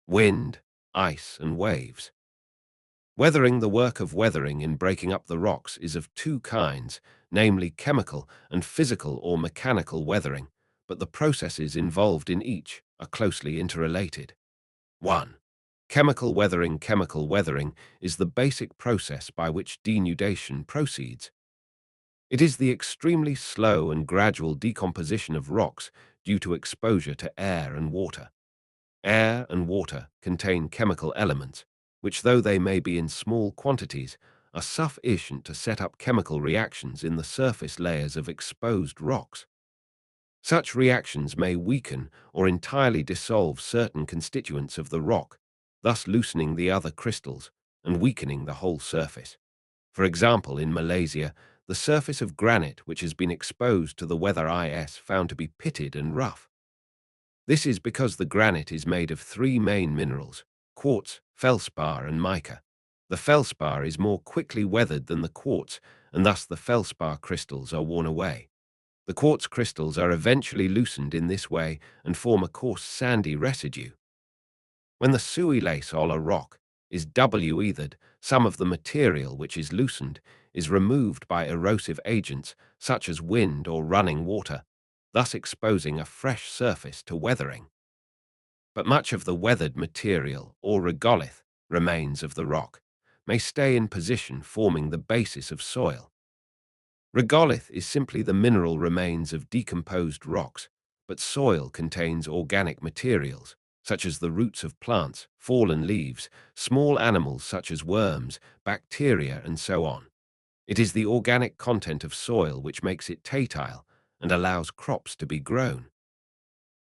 wind, ice and waves. Weathering, the work of weathering in breaking up the rocks, is of 2 kinds, namely chemical and physical or mechanical weathering, but the processes involved in each are closely interrelated. 1. Chemical weathering. Chemical weathering is the basic process by which denudation proceeds. It is the extremely slow and gradual decomposition of rocks due to exposure to air and water. Air and water contain chemical elements, which, though they may be in small quantities, are sufficient to set up chemical reactions in the surface layers of exposed rocks. Such reactions may weaken or entirely dissolve certain constituents of the rock, thus loosening the other crystals and weakening the whole surface. For example, in Malaysia, the surface of granite which has been exposed to the weather is found to be pitted and rough. This is because the granite is made of 3 main minerals: quartz, feldspar and mica. The feldspar is more quickly weathered than the quartz, and thus the feldspar crystals are worn away. The quartz crystals are eventually loosened in this way and form a coarse sandy residue. When the suilase or rock is weathered, some of the material which is loosened is removed by erosive agents such as wind or running water, thus exposing a fresh surface to weathering. But much of the weathered material, or regolith, remains of the rock, may stay in position, forming the basis of soil. Regolith is simply the mineral remains of decomposed rocks, but soil contains organic materials, such as the roots of plants, fallen leaves, small animals such as worms, bacteria, and so on. It is the organic content of soil which makes it fertile and allows crops to be grown.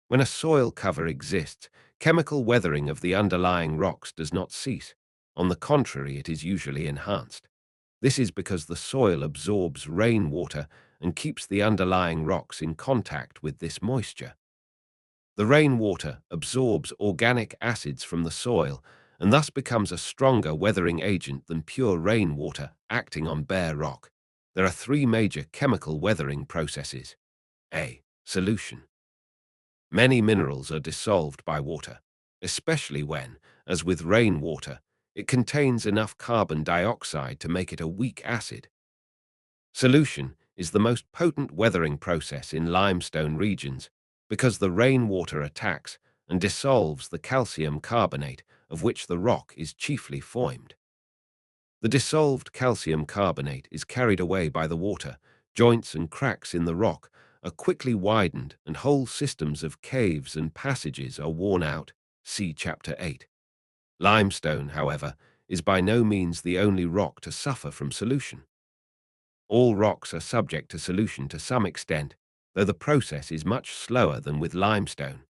When a soil cover exists, chemical weathering of the underlying rocks does not cease. On the contrary, it is usually enhanced. This is because the soil absorbs rainwater and keeps the underlying rocks in contact with this moisture. The rainwater absorbs organic acids from the soil and thus becomes a stronger weathering agent than pure rainwater acting on bare rock. There are 3 major chemical weathering processes. A. Solution. Many minerals are dissolved by water, especially when, as with rainwater, it contains enough carbon dioxide to make it a weak acid. Solution is the most potent weathering process in limestone regions because the rainwater attacks and dissolves the calcium carbonate of which the rock is chiefly formed. The dissolved calcium carbonate is carried away by the water. Joints and cracks in the rock are quickly widened and whole systems of caves and passages are worn out. See Chapter 8. Limestone, however, is by no means the only rock to suffer from solution. All rocks are subject to solution to some extent, though the process is much slower than with limestone.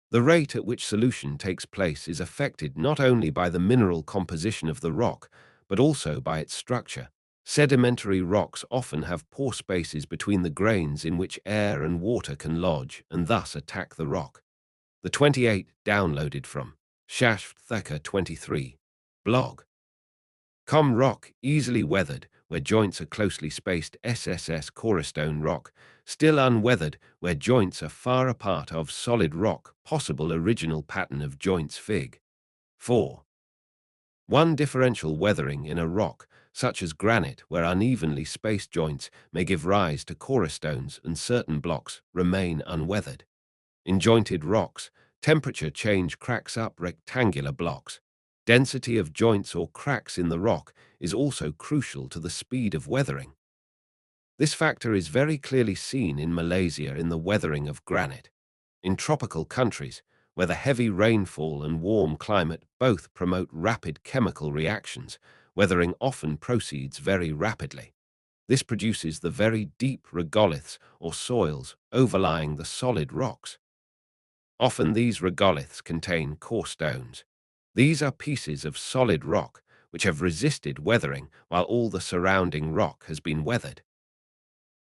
The rate at which solution takes place is affected not only by the mineral composition of the rock, but also by its structure. Sedimentary rocks often have pore spaces between the grains in which air and water can lodge and thus attack the rock. The 28 downloaded from Shaft Thacker 23 blog. Rock, easily weathered, where joints are closely spaced. SSS Cornerstone rock, still unweathered, where joints are far apart. Of solid rock, possible original pattern of joints. Fig. 4. 1. Differential weathering in a rock. such as granite, where unevenly spaced joints may give rise to chorostones and certain blocks remain unweathered. In jointed rocks, temperature change cracks up rectangular blocks. Density of joints or cracks in the rock is also crucial to the speed of weathering. This factor is very clearly seen in Malaysia in the weathering of granite. In tropical countries, where the heavy rainfall and warm climate both promote rapid chemical reactions, weathering often proceeds very rapidly. This produces the very deep regoliths or soils overlying the solid rocks. Often these regoliths contain core stones. These are pieces of solid rock which have resisted weathering while all the surrounding rock has been weathered.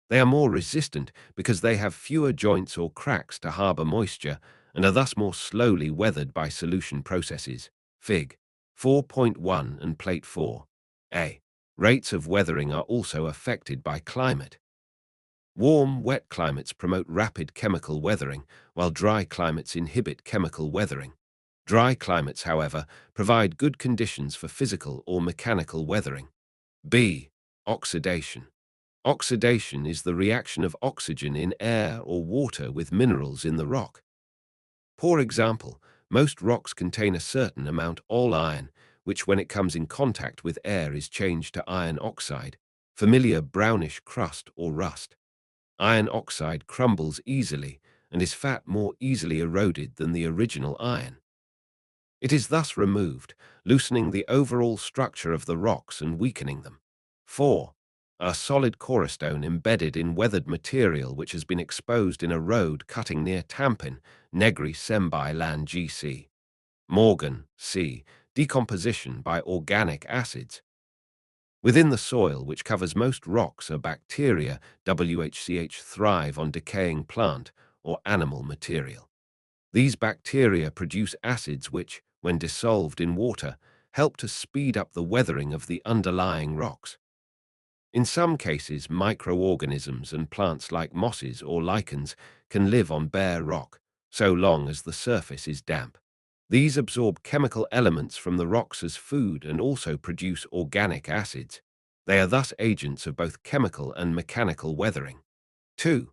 They are more resistant because they have fewer joints or cracks to harbor moisture and are thus more slowly weathered by solution processes. Fig. 4.1 and Plate 4. A. Rates of weathering are also affected by climate. Warm, wet climates promote rapid chemical weathering, while dry climates inhibit chemical weathering. Dry climates, however, provide good conditions for physical or mechanical weathering. B. Oxidation. Oxidation is the reaction of oxygen in air or water with minerals in the rock. For example, most rocks contain a certain amount all iron, which when it comes in contact with air is changed to iron oxide, familiar brownish crust or rust. Iron oxide crumbles easily and is fat more easily eroded than the original iron. It is thus removed, loosening the overall structure of the rocks and weakening them. 4. A solid cornerstone embedded in weathered material which has been exposed in a road cutting near Tampin, Negri Sembai Land GC. Morgan, C. Decomposition by organic acids. Within the soil, which covers most rocks, are bacteria, WHCH, thrive on decaying plant or animal material. These bacteria produce acids which, when dissolved in water, help to speed up the weathering of the underlying rocks. In some cases, microorganisms and plants like mosses or lichens can live on bare rock, so long as the surface is damp. These absorb chemical elements from the rocks as food and also produce organic acids. They are thus agents of both chemical and mechanical weathering. 2.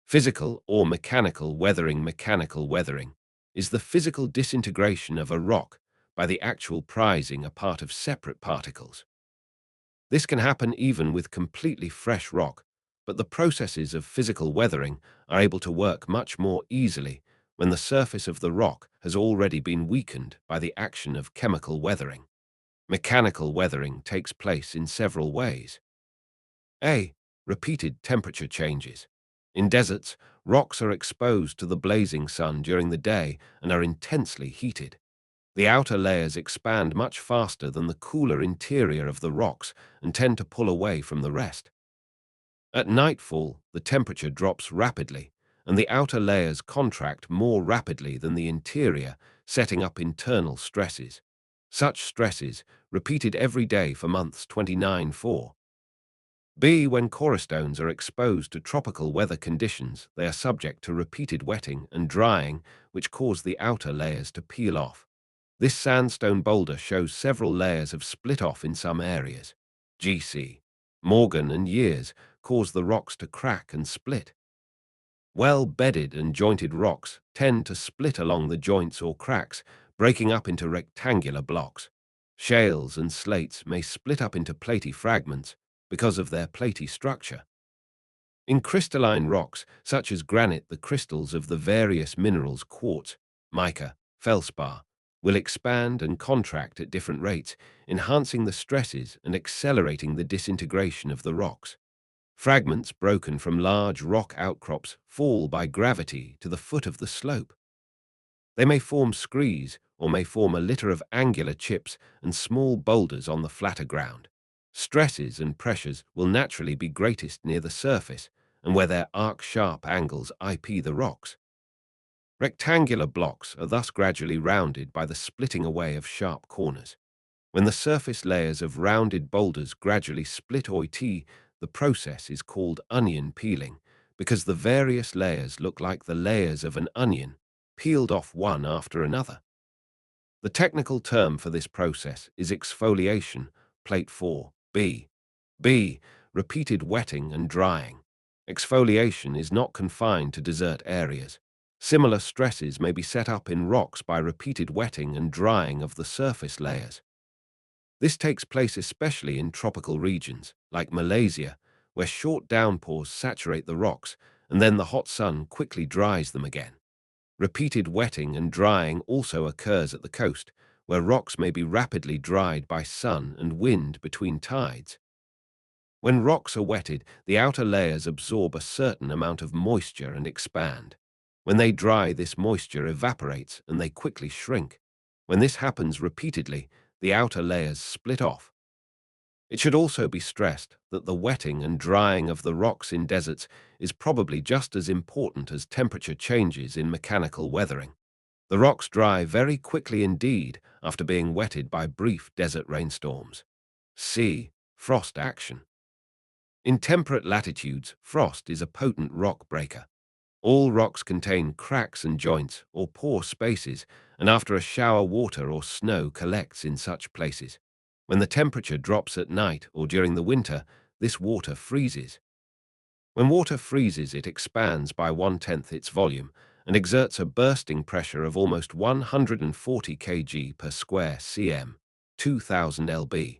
Physical or mechanical weathering. Mechanical weathering is the physical disintegration of a rock by the actual prizing apart of separate particles. This can happen even with completely fresh rock, but the processes of physical weathering are able to work much more easily when the surface of the rock has already been weakened by the action of chemical weathering. Mechanical weathering takes place in several ways. A. Repeated temperature changes. In deserts, rocks are exposed to the blazing sun during the day and are intensely heated. The outer layers expand much faster than the cooler interior of the rocks and tend to pull away from the rest. At nightfall, the temperature drops rapidly, and the outer layers contract more rapidly than the interior, setting up internal stresses. Such stresses, repeated every day for months 29-4. B. When corastones are exposed to tropical weather conditions, they are subject to repeated wetting and drying, which cause the outer layers to peel off. This sandstone boulder shows several layers have split off in some areas. GC. Morgan and years cause the rocks to crack and split. Well-bedded and jointed rocks tend to split along the joints or cracks, breaking up into rectangular blocks. Shales and slates may split up into platy fragments because of their platy structure. In crystalline rocks, such as granite, the crystals of the various minerals quartz, mica, feldspar, will expand and contract at different rates, enhancing the stresses and accelerating the disintegration of the rocks. Fragments broken from large rock outcrops fall by gravity to the foot of the slope. They may form screes or may form a litter of angular chips and small boulders on the flatter ground. Stresses and pressures will naturally be greatest near the surface and where their arc-sharp angles IP the rocks. Rectangular blocks are thus gradually rounded by the splitting away of sharp corners. When the surface layers of rounded boulders gradually split OIT, the process is called onion peeling because the various layers look like the layers of an onion, peeled off one after another. The technical term for this process is exfoliation, Plate 4. B. B. Repeated wetting and drying. Exfoliation is not confined to desert areas. Similar stresses may be set up in rocks by repeated wetting and drying of the surface layers. This takes place especially in tropical regions, like Malaysia, where short downpours saturate the rocks and then the hot sun quickly dries them again. Repeated wetting and drying also occurs at the coast, where rocks may be rapidly dried by sun and wind between tides. When rocks are wetted, the outer layers absorb a certain amount of moisture and expand. When they dry, this moisture evaporates and they quickly shrink. When this happens repeatedly, the outer layers split off. It should also be stressed that the wetting and drying of the rocks in deserts is probably just as important as temperature changes in mechanical weathering. The rocks dry very quickly indeed after being wetted by brief desert rainstorms. C. Frost action. In temperate latitudes, frost is a potent rock breaker. All rocks contain cracks and joints or pore spaces, and after a shower, water or snow collects in such places. When the temperature drops at night or during the winter, this water freezes. When water freezes, it expands by 1/10 its volume and exerts a bursting pressure of almost 140 kg per square cm, 2000 lb,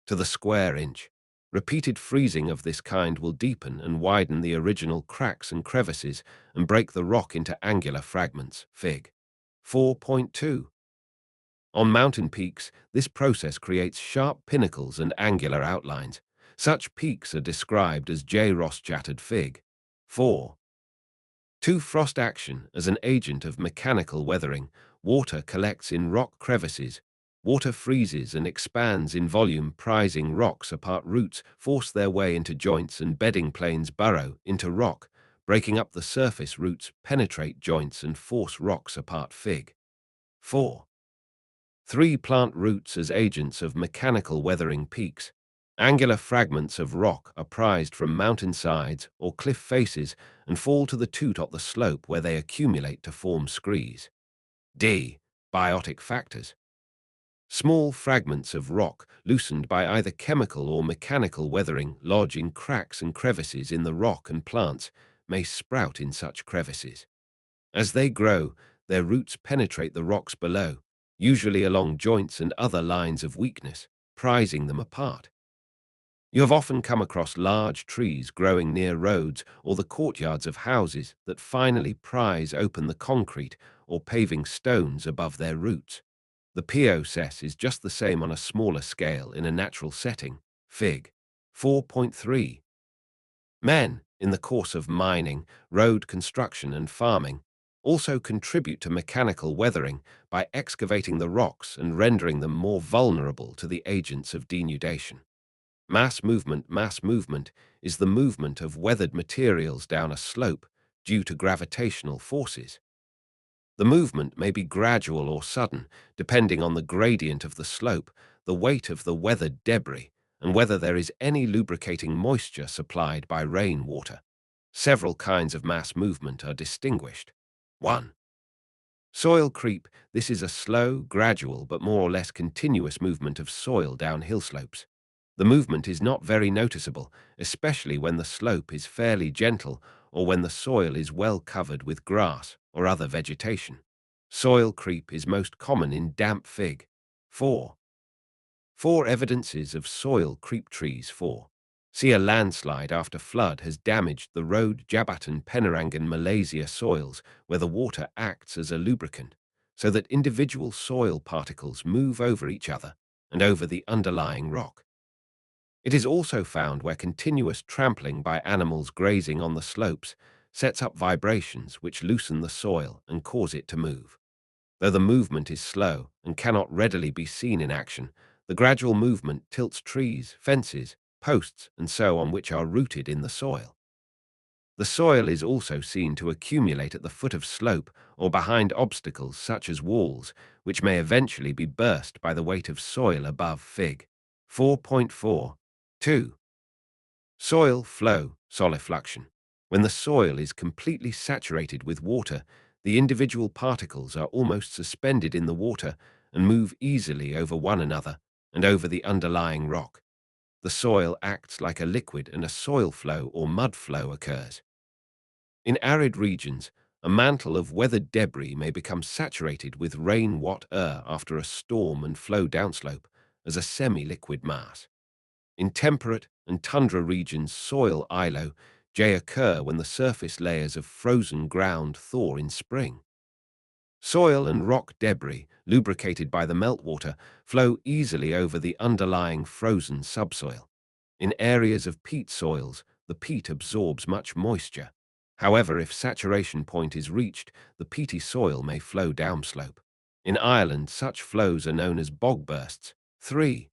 to the square inch. Repeated freezing of this kind will deepen and widen the original cracks and crevices and break the rock into angular fragments. Fig. 4.2. On mountain peaks, this process creates sharp pinnacles and angular outlines. Such peaks are described as J-Ross-Chattered. Fig. 4. 2. Frost action. As an agent of mechanical weathering, water collects in rock crevices. Water freezes and expands in volume, prizing rocks apart. Roots force their way into joints and bedding planes burrow into rock, breaking up the surface. Roots penetrate joints and force rocks apart. Fig. 4. 3. Plant roots as agents of mechanical weathering peaks. Angular fragments of rock are prized from mountain sides or cliff faces and fall to the toot-top the slope, where they accumulate to form screes. D. Biotic factors. Small fragments of rock, loosened by either chemical or mechanical weathering, lodge in cracks and crevices in the rock, and plants may sprout in such crevices. As they grow, their roots penetrate the rocks below, usually along joints and other lines of weakness, prizing them apart. You have often come across large trees growing near roads or the courtyards of houses that finally prise open the concrete or paving stones above their roots. The process is just the same on a smaller scale in a natural setting. Fig. 4.3. Men, in the course of mining, road construction and farming, also contribute to mechanical weathering by excavating the rocks and rendering them more vulnerable to the agents of denudation. Mass movement is the movement of weathered materials down a slope due to gravitational forces. The movement may be gradual or sudden, depending on the gradient of the slope, the weight of the weathered debris, and whether there is any lubricating moisture supplied by rainwater. Several kinds of mass movement are distinguished. 1. Soil creep. This is a slow, gradual, but more or less continuous movement of soil down hill slopes. The movement is not very noticeable, especially when the slope is fairly gentle or when the soil is well covered with grass or other vegetation. Soil creep is most common in damp. Fig. 4. 4 evidences of soil creep. Trees. 4. See a landslide after flood has damaged the road. Jabatan Penerangan, Malaysia. Soils where the water acts as a lubricant, so that individual soil particles move over each other and over the underlying rock. It is also found where continuous trampling by animals grazing on the slopes sets up vibrations which loosen the soil and cause it to move. Though the movement is slow and cannot readily be seen in action, the gradual movement tilts trees, fences, posts, and so on which are rooted in the soil. The soil is also seen to accumulate at the foot of slope or behind obstacles such as walls, which may eventually be burst by the weight of soil above. Fig. 4.4. 2. Soil flow, solifluction. When the soil is completely saturated with water, the individual particles are almost suspended in the water and move easily over one another and over the underlying rock. The soil acts like a liquid and a soil flow or mud flow occurs. In arid regions, a mantle of weathered debris may become saturated with rain-water after a storm and flow downslope as a semi-liquid mass. In temperate and tundra regions, soil ILO may occur when the surface layers of frozen ground thaw in spring. Soil and rock debris, lubricated by the meltwater, flow easily over the underlying frozen subsoil. In areas of peat soils, the peat absorbs much moisture. However, if saturation point is reached, the peaty soil may flow downslope. In Ireland, such flows are known as bog bursts. 3.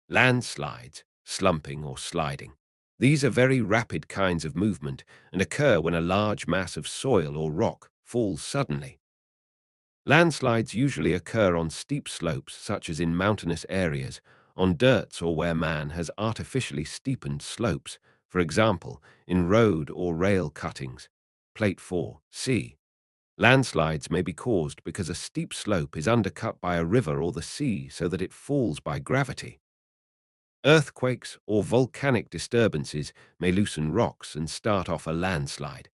Landslides, slumping or sliding. These are very rapid kinds of movement and occur when a large mass of soil or rock falls suddenly. Landslides usually occur on steep slopes, such as in mountainous areas, on dirts or where man has artificially steepened slopes, for example, in road or rail cuttings. Plate 4c. Landslides may be caused because a steep slope is undercut by a river or the sea so that it falls by gravity. Earthquakes or volcanic disturbances may loosen rocks and start off a landslide.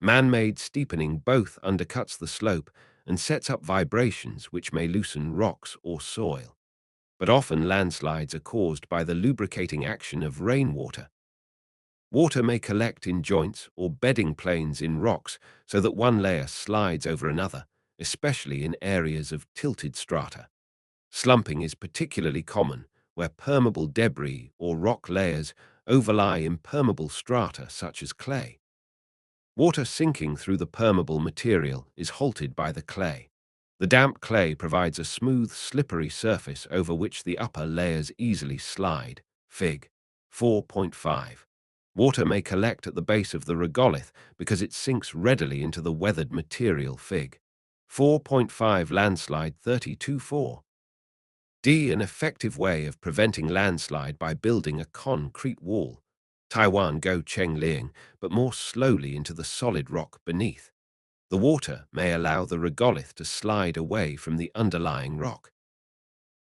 Man-made steepening both undercuts the slope and sets up vibrations which may loosen rocks or soil. But often landslides are caused by the lubricating action of rainwater. Water may collect in joints or bedding planes in rocks so that one layer slides over another, especially in areas of tilted strata. Slumping is particularly common where permeable debris or rock layers overlie impermeable strata such as clay. Water sinking through the permeable material is halted by the clay. The damp clay provides a smooth, slippery surface over which the upper layers easily slide. Fig. 4.5. Water may collect at the base of the regolith because it sinks readily into the weathered material. Fig. 4.5 Landslide 32.4. An effective way of preventing landslide by building a concrete wall. Taiwan Goh Cheng Leong, but more slowly into the solid rock beneath. The water may allow the regolith to slide away from the underlying rock.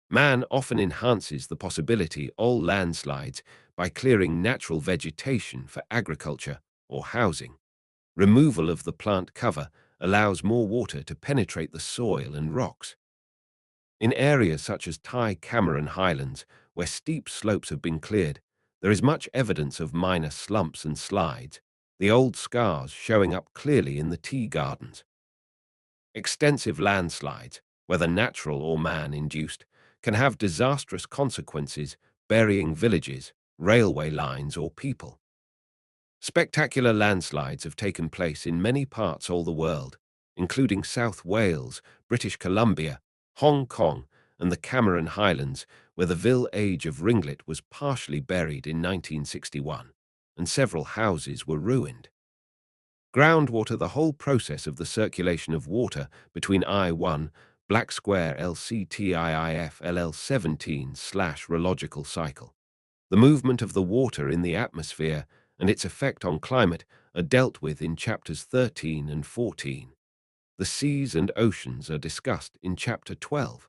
Man often enhances the possibility of landslides by clearing natural vegetation for agriculture or housing. Removal of the plant cover allows more water to penetrate the soil and rocks. In areas such as Thai Cameron Highlands, where steep slopes have been cleared, there is much evidence of minor slumps and slides, the old scars showing up clearly in the tea gardens. Extensive landslides, whether natural or man-induced, can have disastrous consequences, burying villages, railway lines, or people. Spectacular landslides have taken place in many parts of the world, including South Wales, British Columbia, Hong Kong, and the Cameron Highlands, where the village of Ringlet was partially buried in 1961, and several houses were ruined. Groundwater, the whole process of the circulation of water between I1, Black Square LCTIIF LL17/rheological cycle. The movement of the water in the atmosphere and its effect on climate are dealt with in chapters 13 and 14. The seas and oceans are discussed in chapter 12.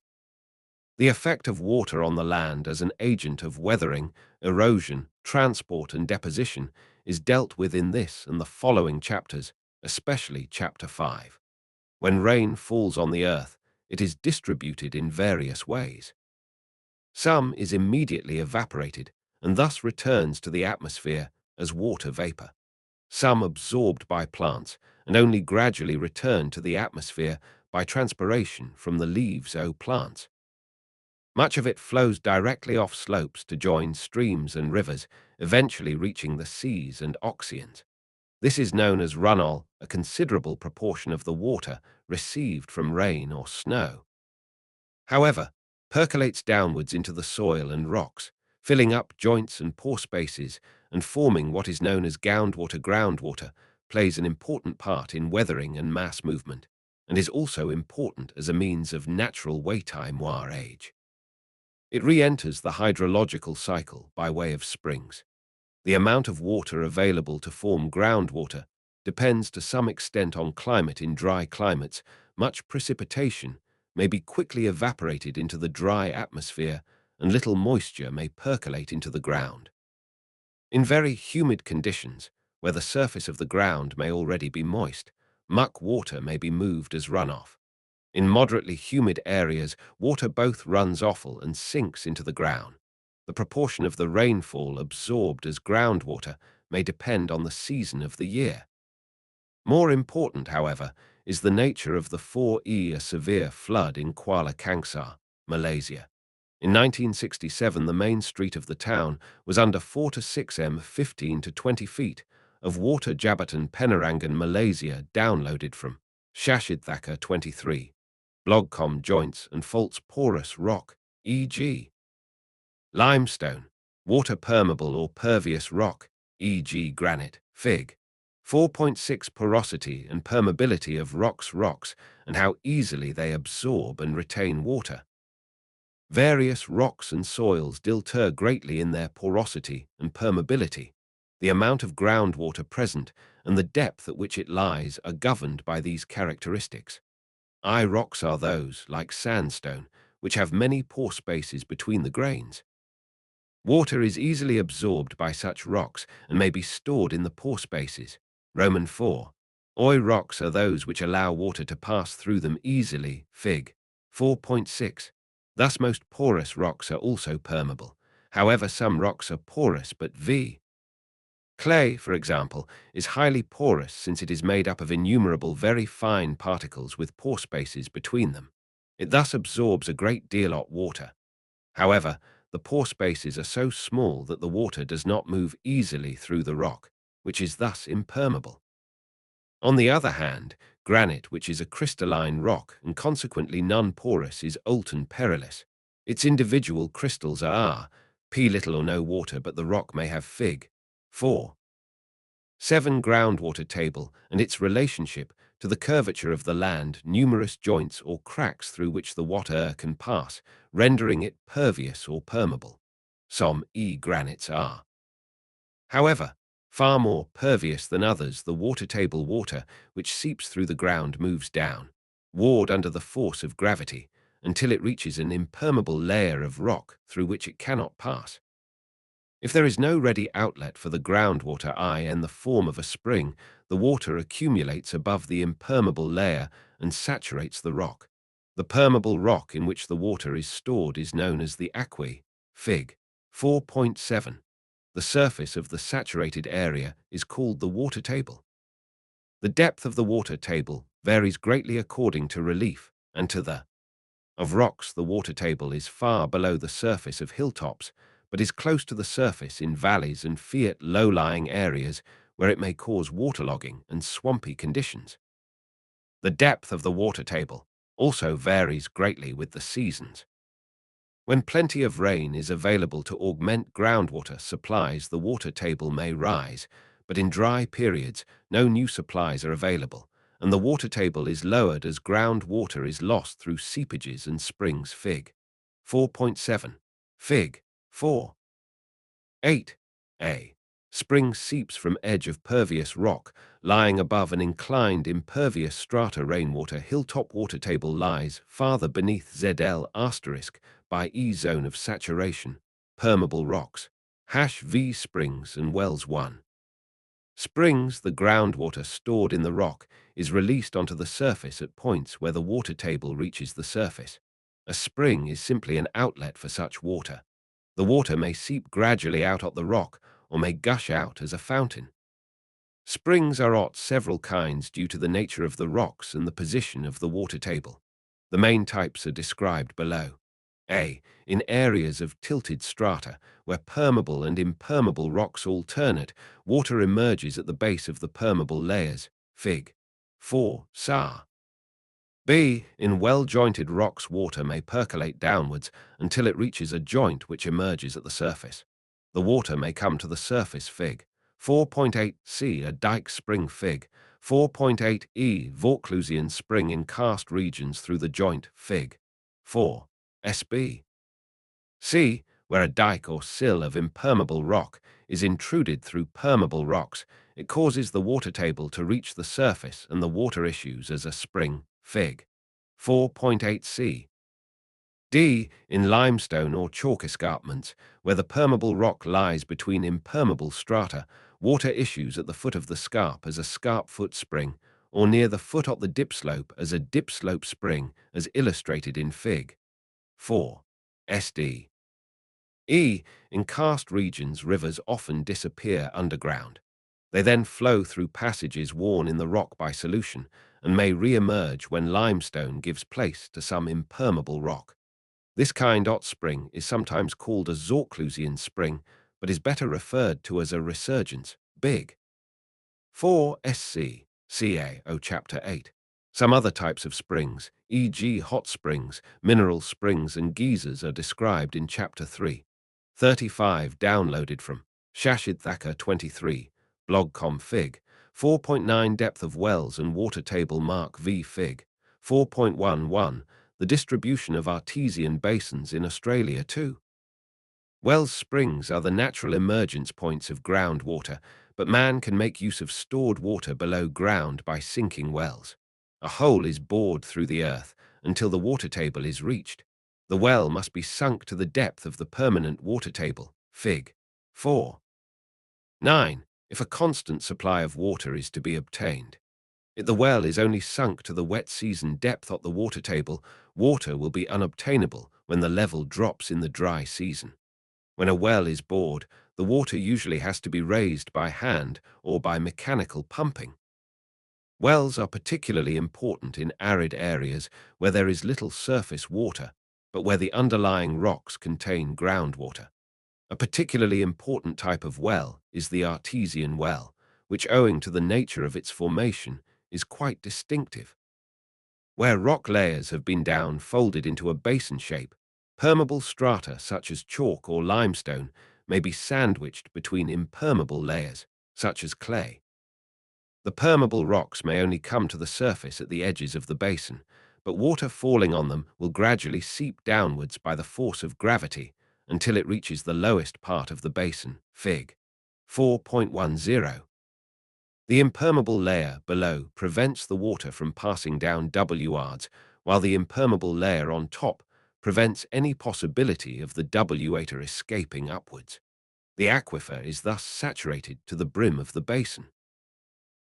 The effect of water on the land as an agent of weathering, erosion, transport, and deposition is dealt with in this and the following chapters, especially chapter 5. When rain falls on the earth, it is distributed in various ways. Some is immediately evaporated and thus returns to the atmosphere as water vapor. Some absorbed by plants and only gradually return to the atmosphere by transpiration from the leaves of plants. Much of it flows directly off slopes to join streams and rivers, eventually reaching the seas and oceans. This is known as runoff, a considerable proportion of the water received from rain or snow. However, percolates downwards into the soil and rocks, filling up joints and pore spaces and forming what is known as groundwater. Groundwater plays an important part in weathering and mass movement, and is also important as a means of natural waytime age. It re-enters the hydrological cycle by way of springs. The amount of water available to form groundwater depends to some extent on climate. In dry climates, much precipitation may be quickly evaporated into the dry atmosphere and little moisture may percolate into the ground. In very humid conditions, where the surface of the ground may already be moist, muck water may be moved as runoff. In moderately humid areas, water both runs offal and sinks into the ground. The proportion of the rainfall absorbed as groundwater may depend on the season of the year. More important, however, is the nature of the 4E, a severe flood in Kuala Kangsar, Malaysia. In 1967, the main street of the town was under 4 to 6 m, 15 to 20 feet, of water. Jabatan Penerangan, Malaysia, downloaded from Shashid Thacker 23. Blogcom joints and faults porous rock, e.g. limestone, water permeable or pervious rock, e.g. granite, Fig. 4.6 porosity and permeability of rocks and how easily they absorb and retain water. Various rocks and soils differ greatly in their porosity and permeability. The amount of groundwater present and the depth at which it lies are governed by these characteristics. Rocks are those, like sandstone, which have many pore spaces between the grains. Water is easily absorbed by such rocks and may be stored in the pore spaces. Roman 4. Rocks are those which allow water to pass through them easily. Fig. 4.6. Thus most porous rocks are also permeable. However, some rocks are porous but v. Clay, for example, is highly porous since it is made up of innumerable very fine particles with pore spaces between them. It thus absorbs a great deal of water. However, the pore spaces are so small that the water does not move easily through the rock, which is thus impermeable. On the other hand, granite, which is a crystalline rock and consequently non-porous, is molten perilous. Its individual crystals are p little or no water, but the rock may have Fig. 4. 7 groundwater table and its relationship to the curvature of the land, numerous joints or cracks through which the water can pass, rendering it pervious or permeable. Some granites are, however, far more pervious than others. The water table water, which seeps through the ground, moves down, ward under the force of gravity, until it reaches an impermeable layer of rock through which it cannot pass. If there is no ready outlet for the groundwater in the form of a spring, the water accumulates above the impermeable layer and saturates the rock. The permeable rock in which the water is stored is known as the aquae. Fig. 4.7. The surface of the saturated area is called the water table. The depth of the water table varies greatly according to relief and to the of rocks. The water table is far below the surface of hilltops, but is close to the surface in valleys and low-lying areas where it may cause waterlogging and swampy conditions. The depth of the water table also varies greatly with the seasons. When plenty of rain is available to augment groundwater supplies, the water table may rise, but in dry periods, no new supplies are available, and the water table is lowered as groundwater is lost through seepages and springs. Fig. 4.7. Fig. 4. 8. A. Spring seeps from edge of pervious rock, lying above an inclined impervious strata. Rainwater hilltop water table lies farther beneath ZL** by E zone of saturation, permeable rocks, #V springs and wells 1. Springs, the groundwater stored in the rock, is released onto the surface at points where the water table reaches the surface. A spring is simply an outlet for such water. The water may seep gradually out of the rock or may gush out as a fountain. Springs are of several kinds due to the nature of the rocks and the position of the water table. The main types are described below. A. In areas of tilted strata, where permeable and impermeable rocks alternate, water emerges at the base of the permeable layers. Fig. 4. Sa. B. In well-jointed rocks, water may percolate downwards until it reaches a joint which emerges at the surface. The water may come to the surface. Fig. 4.8. C. A dike spring. Fig. 4.8. E. Vauclusian spring in karst regions through the joint. Fig. 4. SB. C. Where a dike or sill of impermeable rock is intruded through permeable rocks, it causes the water table to reach the surface and the water issues as a spring. Fig. 4.8. C. D. In limestone or chalk escarpments, where the permeable rock lies between impermeable strata, water issues at the foot of the scarp as a scarp foot spring, or near the foot of the dip slope as a dip slope spring, as illustrated in Fig. 4. SD. E. In karst regions, rivers often disappear underground. They then flow through passages worn in the rock by solution and may re-emerge when limestone gives place to some impermeable rock. This kind hot spring is sometimes called a Zorklusian spring, but is better referred to as a resurgence, big. 4 SC, CaO Chapter 8. Some other types of springs, e.g. hot springs, mineral springs and geysers are described in Chapter 3. 35 downloaded from Shashid Thacker 23, blog.com Fig. 4.9 Depth of wells and water table Mark V Fig. 4.11 The distribution of artesian basins in Australia too. Wells springs are the natural emergence points of groundwater, but man can make use of stored water below ground by sinking wells. A hole is bored through the earth until the water table is reached. The well must be sunk to the depth of the permanent water table, Fig. 4. 9. If a constant supply of water is to be obtained. If the well is only sunk to the wet season depth at the water table, water will be unobtainable when the level drops in the dry season. When a well is bored, the water usually has to be raised by hand or by mechanical pumping. Wells are particularly important in arid areas where there is little surface water, but where the underlying rocks contain groundwater. A particularly important type of well is the artesian well, which, owing to the nature of its formation, is quite distinctive. Where rock layers have been folded into a basin shape, permeable strata such as chalk or limestone may be sandwiched between impermeable layers, such as clay. The permeable rocks may only come to the surface at the edges of the basin, but water falling on them will gradually seep downwards by the force of gravity until it reaches the lowest part of the basin, Fig. 4.10. The impermeable layer below prevents the water from passing down W-yards, while the impermeable layer on top prevents any possibility of the W-water escaping upwards. The aquifer is thus saturated to the brim of the basin.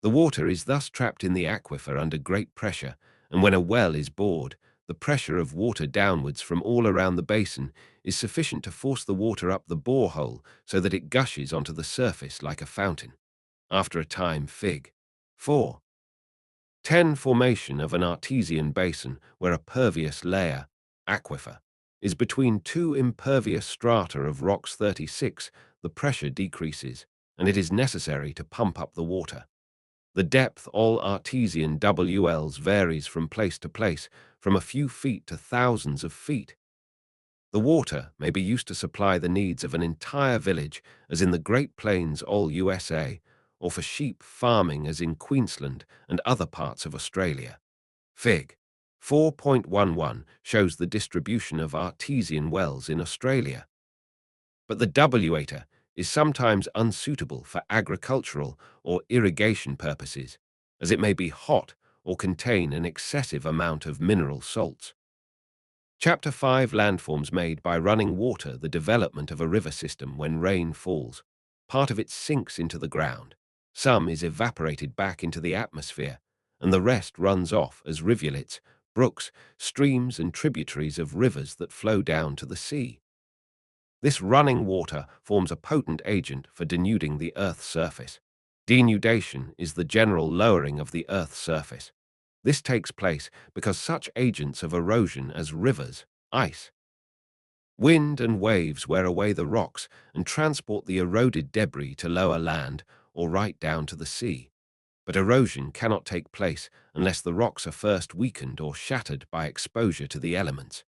The water is thus trapped in the aquifer under great pressure, and when a well is bored, the pressure of water downwards from all around the basin is sufficient to force the water up the borehole so that it gushes onto the surface like a fountain. After a time, Fig. 4. 10 Formation of an artesian basin where a pervious layer, aquifer, is between two impervious strata of rocks. 36, the pressure decreases, and it is necessary to pump up the water. The depth all artesian WLs varies from place to place, from a few feet to thousands of feet. The water may be used to supply the needs of an entire village, as in the Great Plains, all USA, or for sheep farming, as in Queensland and other parts of Australia. Fig. 4.11 shows the distribution of artesian wells in Australia. But the W-water is sometimes unsuitable for agricultural or irrigation purposes, as it may be hot or contain an excessive amount of mineral salts. Chapter 5 Landforms made by running water. The development of a river system when rain falls. Part of it sinks into the ground. Some is evaporated back into the atmosphere, and the rest runs off as rivulets, brooks, streams, and tributaries of rivers that flow down to the sea. This running water forms a potent agent for denuding the Earth's surface. Denudation is the general lowering of the Earth's surface. This takes place because such agents of erosion as rivers, ice, wind, and waves wear away the rocks and transport the eroded debris to lower land or right down to the sea. But erosion cannot take place unless the rocks are first weakened or shattered by exposure to the elements.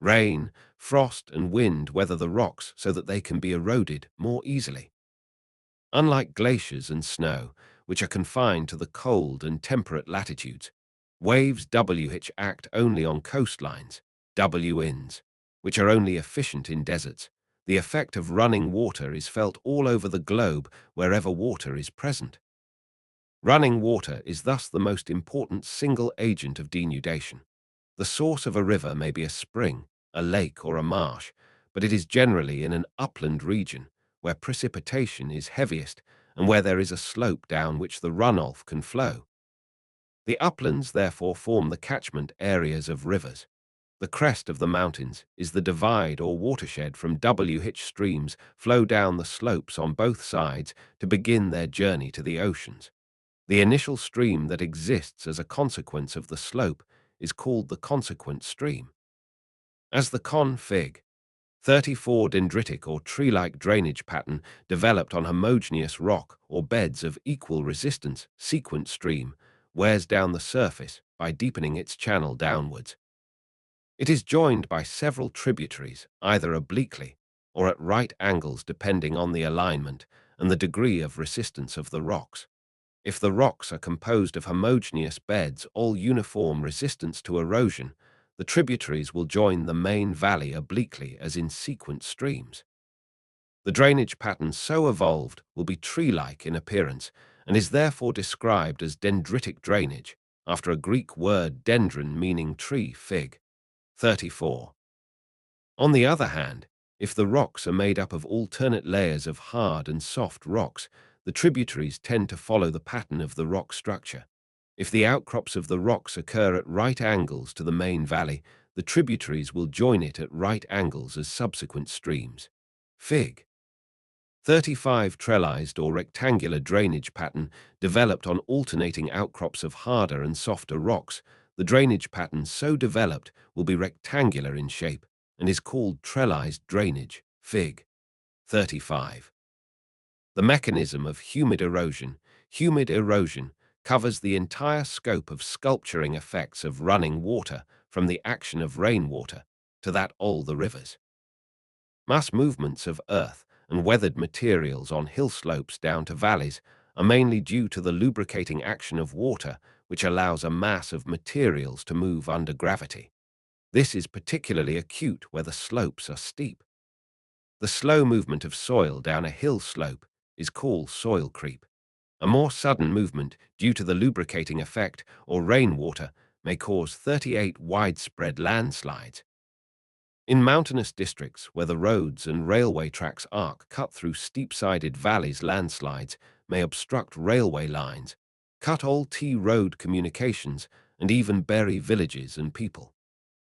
Rain, frost, and wind weather the rocks so that they can be eroded more easily. Unlike glaciers and snow, which are confined to the cold and temperate latitudes, waves WH act only on coastlines, WINs, which are only efficient in deserts. The effect of running water is felt all over the globe wherever water is present. Running water is thus the most important single agent of denudation. The source of a river may be a spring, a lake, or a marsh, but it is generally in an upland region where precipitation is heaviest and where there is a slope down which the runoff can flow. The uplands therefore form the catchment areas of rivers. The crest of the mountains is the divide or watershed from which streams flow down the slopes on both sides to begin their journey to the oceans. The initial stream that exists as a consequence of the slope is called the consequent stream. As the Fig. 34 dendritic or tree-like drainage pattern developed on homogeneous rock or beds of equal resistance, sequent stream wears down the surface by deepening its channel downwards. It is joined by several tributaries, either obliquely or at right angles depending on the alignment and the degree of resistance of the rocks. If the rocks are composed of homogeneous beds, all uniform resistance to erosion, the tributaries will join the main valley obliquely as in sequent streams. The drainage pattern so evolved will be tree-like in appearance and is therefore described as dendritic drainage, after a Greek word dendron meaning tree, Fig. 34. On the other hand, if the rocks are made up of alternate layers of hard and soft rocks, the tributaries tend to follow the pattern of the rock structure. If the outcrops of the rocks occur at right angles to the main valley, the tributaries will join it at right angles as subsequent streams. Fig. 35 trellised or rectangular drainage pattern developed on alternating outcrops of harder and softer rocks. The drainage pattern so developed will be rectangular in shape and is called trellised drainage, Fig. 35. The mechanism of humid erosion. Humid erosion covers the entire scope of sculpturing effects of running water from the action of rainwater to that all the rivers. Mass movements of earth and weathered materials on hill slopes down to valleys are mainly due to the lubricating action of water, which allows a mass of materials to move under gravity. This is particularly acute where the slopes are steep. The slow movement of soil down a hill slope is called soil creep. A more sudden movement due to the lubricating effect or rainwater may cause 38 widespread landslides. In mountainous districts where the roads and railway tracks arc cut through steep-sided valleys, landslides may obstruct railway lines, cut all road communications, and even bury villages and people.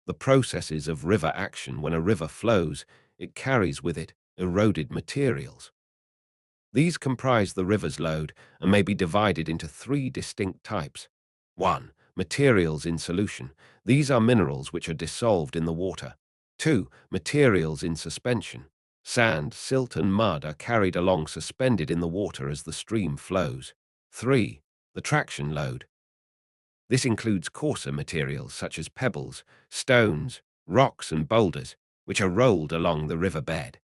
The processes of river action. When a river flows, it carries with it eroded materials. These comprise the river's load and may be divided into three distinct types. 1. Materials in solution. These are minerals which are dissolved in the water. 2. Materials in suspension. Sand, silt, and mud are carried along suspended in the water as the stream flows. 3. The traction load. This includes coarser materials such as pebbles, stones, rocks, and boulders, which are rolled along the river bed.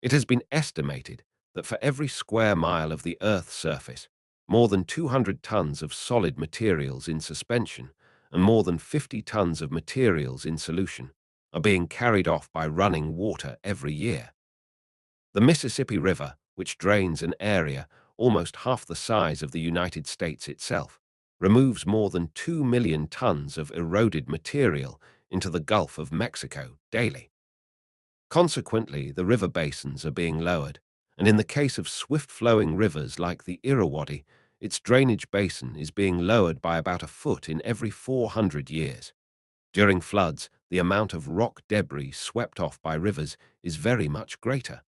It has been estimated that for every square mile of the Earth's surface, more than 200 tons of solid materials in suspension and more than 50 tons of materials in solution are being carried off by running water every year. The Mississippi River, which drains an area almost half the size of the United States itself, removes more than 2 million tons of eroded material into the Gulf of Mexico daily. Consequently, the river basins are being lowered, and in the case of swift-flowing rivers like the Irrawaddy, its drainage basin is being lowered by about a foot in every 400 years. During floods, the amount of rock debris swept off by rivers is very much greater.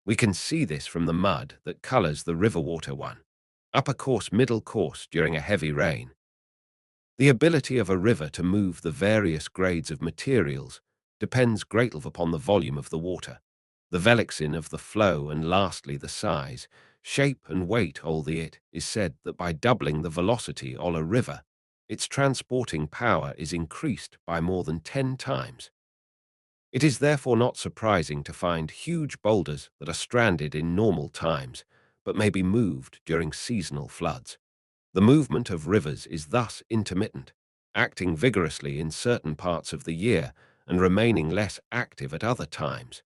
We can see this from the mud that colors the river water. 1. Upper course, middle course during a heavy rain. The ability of a river to move the various grades of materials depends greatly upon the volume of the water, the velocity of the flow, and lastly the size, shape, and weight. It is said that by doubling the velocity of a river, its transporting power is increased by more than 10 times. It is therefore not surprising to find huge boulders that are stranded in normal times, but may be moved during seasonal floods. The movement of rivers is thus intermittent, acting vigorously in certain parts of the year and remaining less active at other times.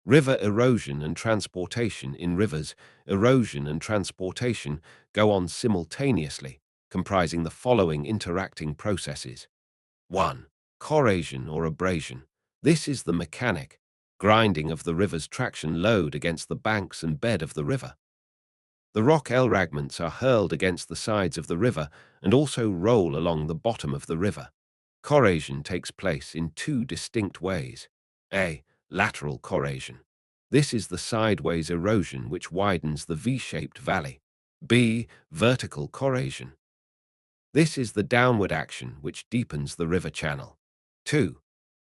River erosion and transportation. In rivers, erosion and transportation go on simultaneously, comprising the following interacting processes. 1. corrosion or abrasion. This is the mechanic grinding of the river's traction load against the banks and bed of the river. The rock fragments are hurled against the sides of the river and also roll along the bottom of the river. Corrosion takes place in two distinct ways. A. Lateral corrosion. This is the sideways erosion which widens the V-shaped valley. B. Vertical corrosion. This is the downward action which deepens the river channel. 2.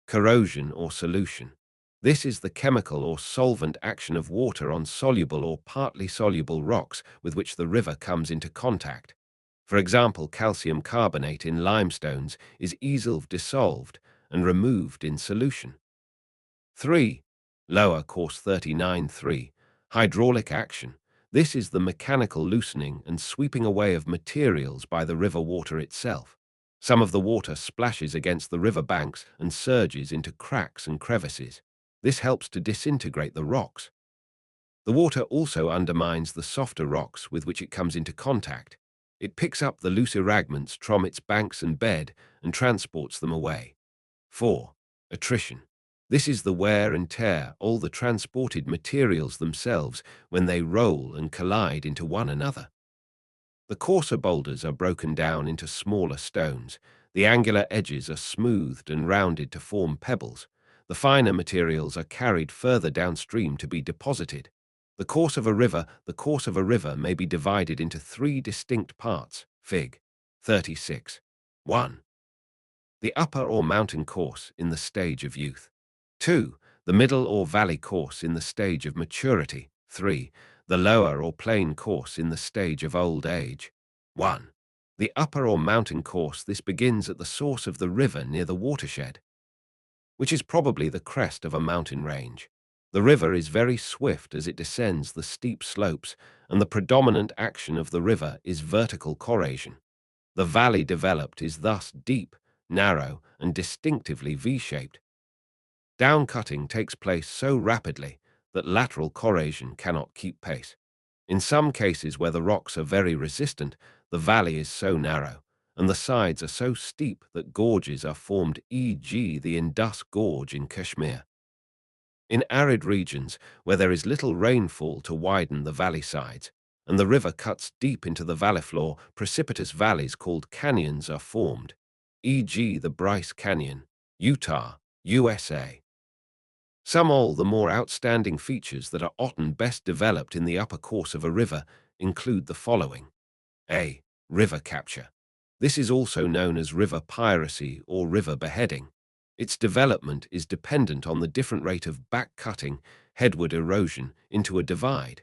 Corrosion or solution. This is the chemical or solvent action of water on soluble or partly soluble rocks with which the river comes into contact. For example, calcium carbonate in limestones is easily dissolved and removed in solution. 3. Lower course 39.3. Hydraulic action. This is the mechanical loosening and sweeping away of materials by the river water itself. Some of the water splashes against the river banks and surges into cracks and crevices. This helps to disintegrate the rocks. The water also undermines the softer rocks with which it comes into contact. It picks up the looser fragments from its banks and bed and transports them away. 4. Attrition. This is the wear and tear all the transported materials themselves when they roll and collide into one another. The coarser boulders are broken down into smaller stones. The angular edges are smoothed and rounded to form pebbles. The finer materials are carried further downstream to be deposited. The course of a river may be divided into three distinct parts. Fig. 36. 1. The upper or mountain course in the stage of youth. 2. The middle or valley course in the stage of maturity. 3. The lower or plain course in the stage of old age. 1. The upper or mountain course. This begins at the source of the river near the watershed, which is probably the crest of a mountain range. The river is very swift as it descends the steep slopes, and the predominant action of the river is vertical corrosion. The valley developed is thus deep, narrow, and distinctively V-shaped. Downcutting takes place so rapidly that lateral corrosion cannot keep pace. In some cases where the rocks are very resistant, the valley is so narrow, and the sides are so steep that gorges are formed, e.g. the Indus Gorge in Kashmir. In arid regions where there is little rainfall to widen the valley sides, and the river cuts deep into the valley floor, precipitous valleys called canyons are formed, e.g. the Bryce Canyon, Utah, USA. Some all the more outstanding features that are often best developed in the upper course of a river include the following. A. River capture. This is also known as river piracy or river beheading. Its development is dependent on the different rate of back-cutting, headward erosion, into a divide.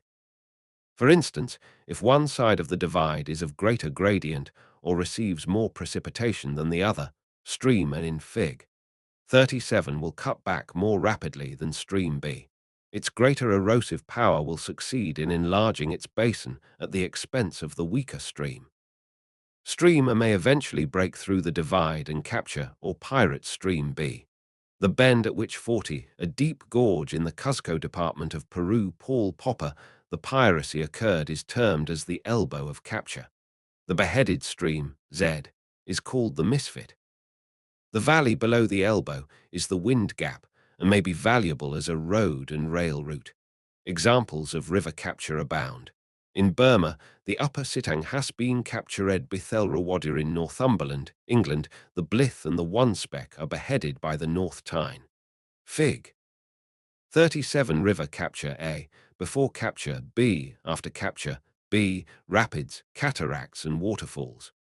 For instance, if one side of the divide is of greater gradient or receives more precipitation than the other, stream and in Fig. 37 will cut back more rapidly than stream B. Its greater erosive power will succeed in enlarging its basin at the expense of the weaker stream. Stream A may eventually break through the divide and capture or pirate stream B. The bend at which 40, a deep gorge in the Cuzco department of Peru, Paul Popper, the piracy occurred is termed as the elbow of capture. The beheaded stream, Z, is called the misfit. The valley below the elbow is the wind gap and may be valuable as a road and rail route. Examples of river capture abound. In Burma, the upper Sitang has been captured Bithelrawadir in Northumberland, England. The Blyth and the Onespeck are beheaded by the North Tyne. Fig. 37 River capture A, before capture B, after capture B, rapids, cataracts and waterfalls.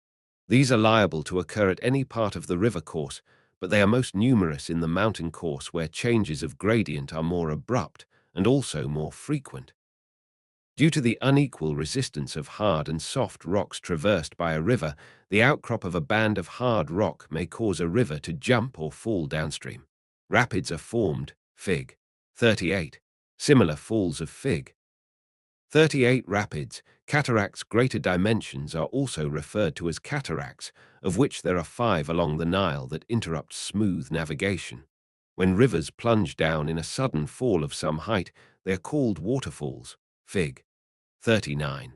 These are liable to occur at any part of the river course, but they are most numerous in the mountain course where changes of gradient are more abrupt and also more frequent. Due to the unequal resistance of hard and soft rocks traversed by a river, the outcrop of a band of hard rock may cause a river to jump or fall downstream. Rapids are formed, Fig. 38. Similar falls of Fig. 38 rapids. Cataracts greater dimensions are also referred to as cataracts, of which there are 5 along the Nile that interrupt smooth navigation. When rivers plunge down in a sudden fall of some height, they are called waterfalls. Fig. 39.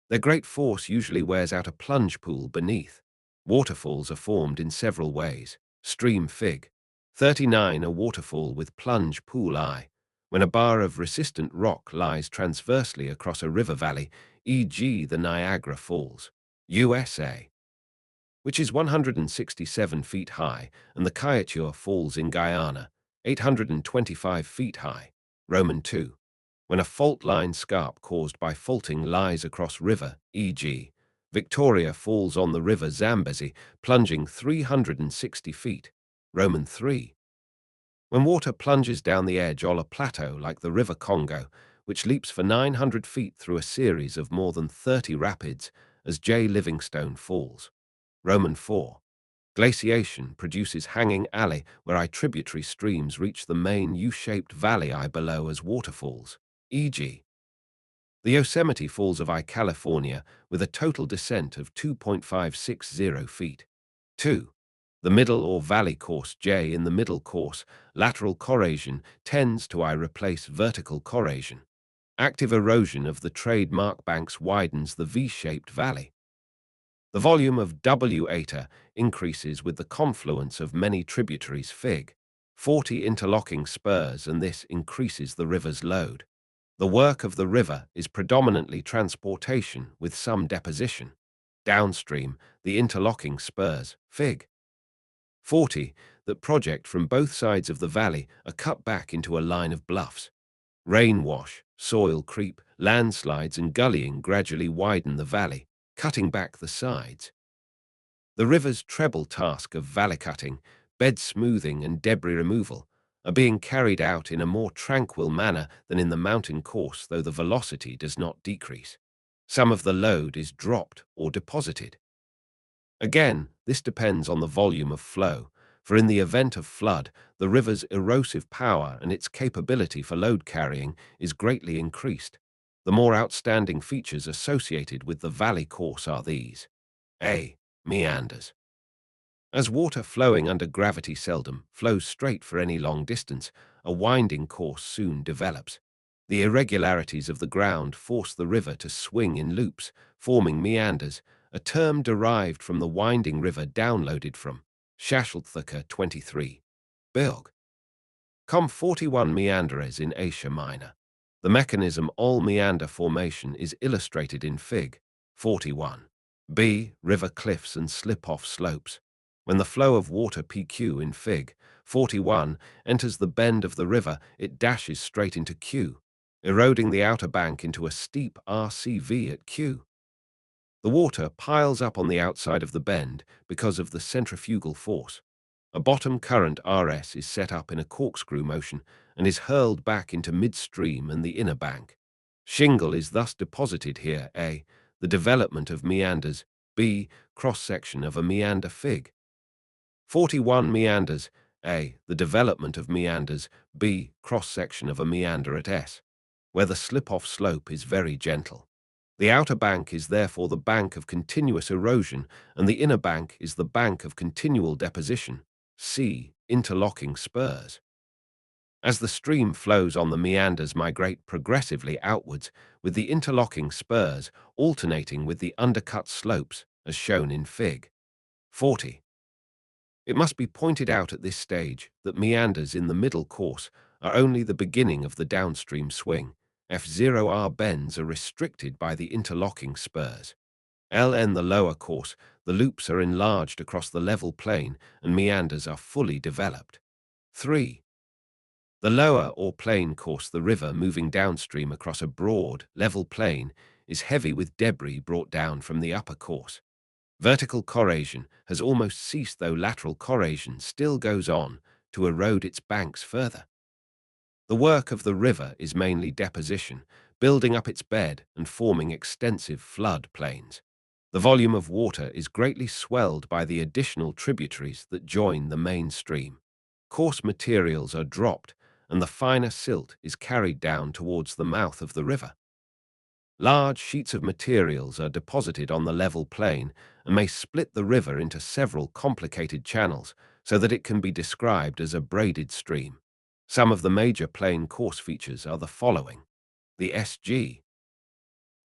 Their great force usually wears out a plunge pool beneath. Waterfalls are formed in several ways. Stream Fig. 39. A waterfall with plunge pool eye. When a bar of resistant rock lies transversely across a river valley, e.g. the Niagara Falls, USA, which is 167 feet high, and the Kaieteur Falls in Guyana, 825 feet high, Roman 2. When a fault line scarp caused by faulting lies across river, e.g. Victoria Falls on the river Zambezi, plunging 360 feet, Roman 3. When water plunges down the edge of a plateau like the River Congo, which leaps for 900 feet through a series of more than 30 rapids, as J. Livingstone Falls, Roman 4. Glaciation produces hanging alley where tributary streams reach the main U-shaped valley below as waterfalls, e.g. the Yosemite Falls of California, with a total descent of 2.560 feet. 2. The middle or valley course J. In the middle course, lateral corrosion tends to replace vertical corrosion. Active erosion of the trademark banks widens the V-shaped valley. The volume of W-ATA increases with the confluence of many tributaries Fig. 40 interlocking spurs, and this increases the river's load. The work of the river is predominantly transportation with some deposition. Downstream, the interlocking spurs, Fig. 40, that project from both sides of the valley are cut back into a line of bluffs. Rain wash, soil creep, landslides and gullying gradually widen the valley, cutting back the sides. The river's treble task of valley cutting, bed smoothing and debris removal are being carried out in a more tranquil manner than in the mountain course, though the velocity does not decrease. Some of the load is dropped or deposited. Again, this depends on the volume of flow, for in the event of flood, the river's erosive power and its capability for load carrying is greatly increased. The more outstanding features associated with the valley course are these. A. Meanders. As water flowing under gravity seldom flows straight for any long distance, a winding course soon develops. The irregularities of the ground force the river to swing in loops, forming meanders, a term derived from the winding river downloaded from Shashalthaka 23. Bilg. Com 41 meanderes in Asia Minor. The mechanism all meander formation is illustrated in Fig. 41. B. River cliffs and slip-off slopes. When the flow of water PQ in Fig. 41 enters the bend of the river, it dashes straight into Q, eroding the outer bank into a steep RCV at Q. The water piles up on the outside of the bend because of the centrifugal force. A bottom current RS is set up in a corkscrew motion and is hurled back into midstream and the inner bank. Shingle is thus deposited here. A. The development of meanders. B. Cross-section of a meander Fig. 41 meanders. A. The development of meanders. B. Cross-section of a meander at S, where the slip-off slope is very gentle. The outer bank is therefore the bank of continuous erosion, and the inner bank is the bank of continual deposition. C. Interlocking spurs. As the stream flows on, the meanders migrate progressively outwards, with the interlocking spurs alternating with the undercut slopes, as shown in Fig. 40. It must be pointed out at this stage that meanders in the middle course are only the beginning of the downstream swing. F0R bends are restricted by the interlocking spurs. LN the lower course, the loops are enlarged across the level plain and meanders are fully developed. 3. The lower or plain course, the river moving downstream across a broad, level plain, is heavy with debris brought down from the upper course. Vertical corrosion has almost ceased, though lateral corrosion still goes on to erode its banks further. The work of the river is mainly deposition, building up its bed and forming extensive flood plains. The volume of water is greatly swelled by the additional tributaries that join the main stream. Coarse materials are dropped, and the finer silt is carried down towards the mouth of the river. Large sheets of materials are deposited on the level plain and may split the river into several complicated channels so that it can be described as a braided stream. Some of the major plain course features are the following. The SG.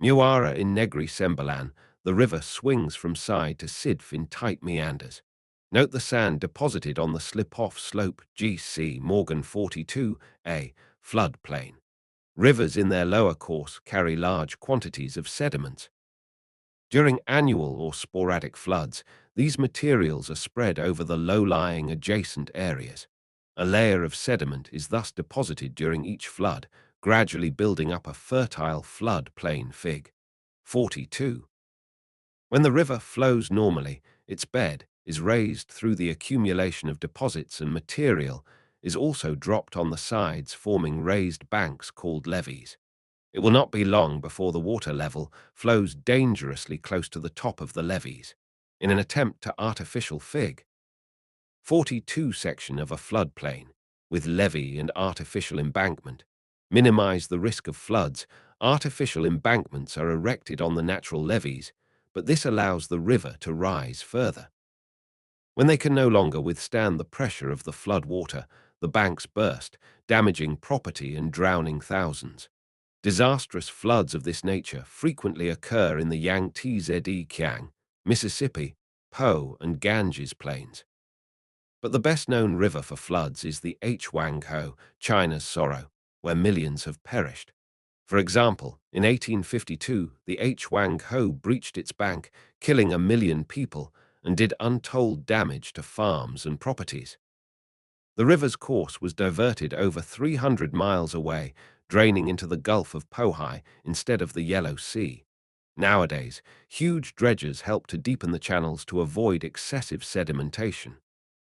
Muara in Negri Sembalan, the river swings from side to sidf in tight meanders. Note the sand deposited on the slip-off slope GC Morgan 42A floodplain. Rivers in their lower course carry large quantities of sediments. During annual or sporadic floods, these materials are spread over the low-lying adjacent areas. A layer of sediment is thus deposited during each flood, gradually building up a fertile flood plain Fig. 42. When the river flows normally, its bed is raised through the accumulation of deposits, and material is also dropped on the sides, forming raised banks called levees. It will not be long before the water level flows dangerously close to the top of the levees. In an attempt to artificial Fig. 42 section of a floodplain, with levee and artificial embankment, minimize the risk of floods. Artificial embankments are erected on the natural levees, but this allows the river to rise further. When they can no longer withstand the pressure of the flood water, the banks burst, damaging property and drowning thousands. Disastrous floods of this nature frequently occur in the Yangtze-Kiang, Mississippi, Po, and Ganges plains. But the best-known river for floods is the Huanghe, China's sorrow, where millions have perished. For example, in 1852, the Huanghe breached its bank, killing 1 million people, and did untold damage to farms and properties. The river's course was diverted over 300 miles away, draining into the Gulf of Pohai instead of the Yellow Sea. Nowadays, huge dredgers help to deepen the channels to avoid excessive sedimentation.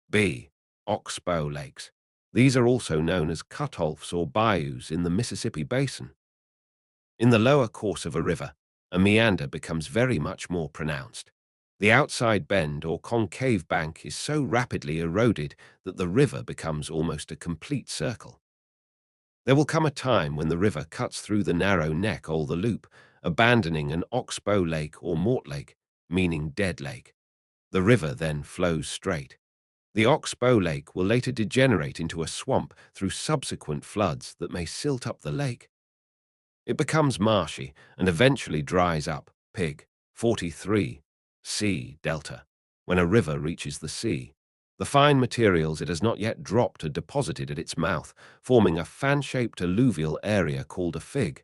B. Oxbow lakes. These are also known as cutoffs or bayous in the Mississippi Basin. In the lower course of a river, a meander becomes very much more pronounced. The outside bend or concave bank is so rapidly eroded that the river becomes almost a complete circle. There will come a time when the river cuts through the narrow neck or the loop, abandoning an oxbow lake or mortlake, meaning dead lake. The river then flows straight. The oxbow lake will later degenerate into a swamp through subsequent floods that may silt up the lake. It becomes marshy and eventually dries up. Pig. 43. Sea delta. When a river reaches the sea, the fine materials it has not yet dropped are deposited at its mouth, forming a fan-shaped alluvial area called a fig.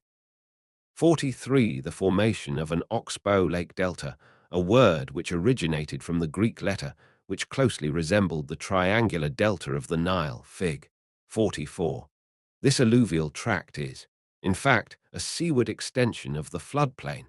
43. The formation of an oxbow lake delta, a word which originated from the Greek letter, which closely resembled the triangular delta of the Nile. Fig. 44. This alluvial tract is, in fact, a seaward extension of the floodplain.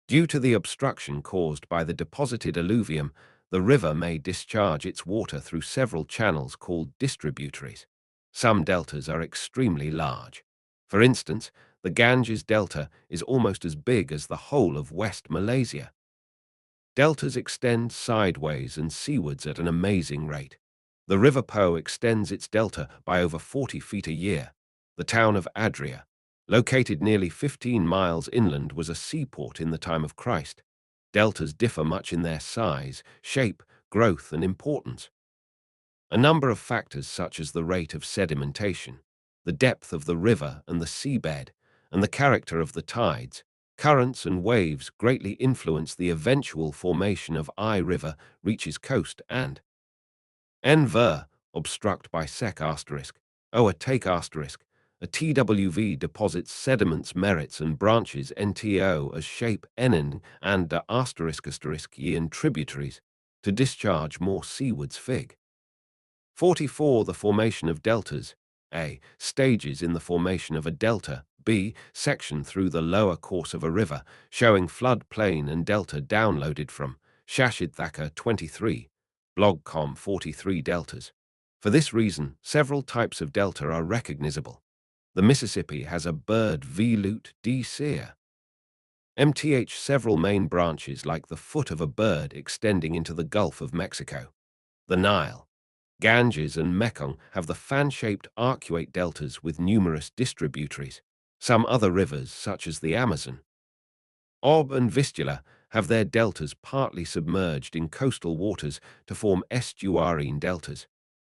Due to the obstruction caused by the deposited alluvium, the river may discharge its water through several channels called distributaries. Some deltas are extremely large. For instance, the Ganges Delta is almost as big as the whole of West Malaysia. Deltas extend sideways and seawards at an amazing rate. The River Po extends its delta by over 40 feet a year. The town of Adria, located nearly 15 miles inland, was a seaport in the time of Christ. Deltas differ much in their size, shape, growth, and importance. A number of factors such as the rate of sedimentation, the depth of the river and the seabed, and the character of the tides, currents, and waves greatly influence the eventual formation of I River reaches coast and N-ver, obstruct by sec asterisk, a take asterisk, a TWV deposits sediments merits and branches NTO as shape NN and the asterisk asterisk ye and tributaries to discharge more seawards Fig. 44. The formation of deltas. A. Stages in the formation of a delta. B. Section through the lower course of a river, showing flood plain and delta downloaded from Shashid Thacker 23. Blogcom 43 deltas. For this reason, several types of delta are recognizable. The Mississippi has a bird V-lute D. seer. MTH several main branches like the foot of a bird extending into the Gulf of Mexico. The Nile, Ganges, and Mekong have the fan-shaped arcuate deltas with numerous distributaries. Some other rivers, such as the Amazon, Ob, and Vistula, have their deltas partly submerged in coastal waters to form estuarine deltas.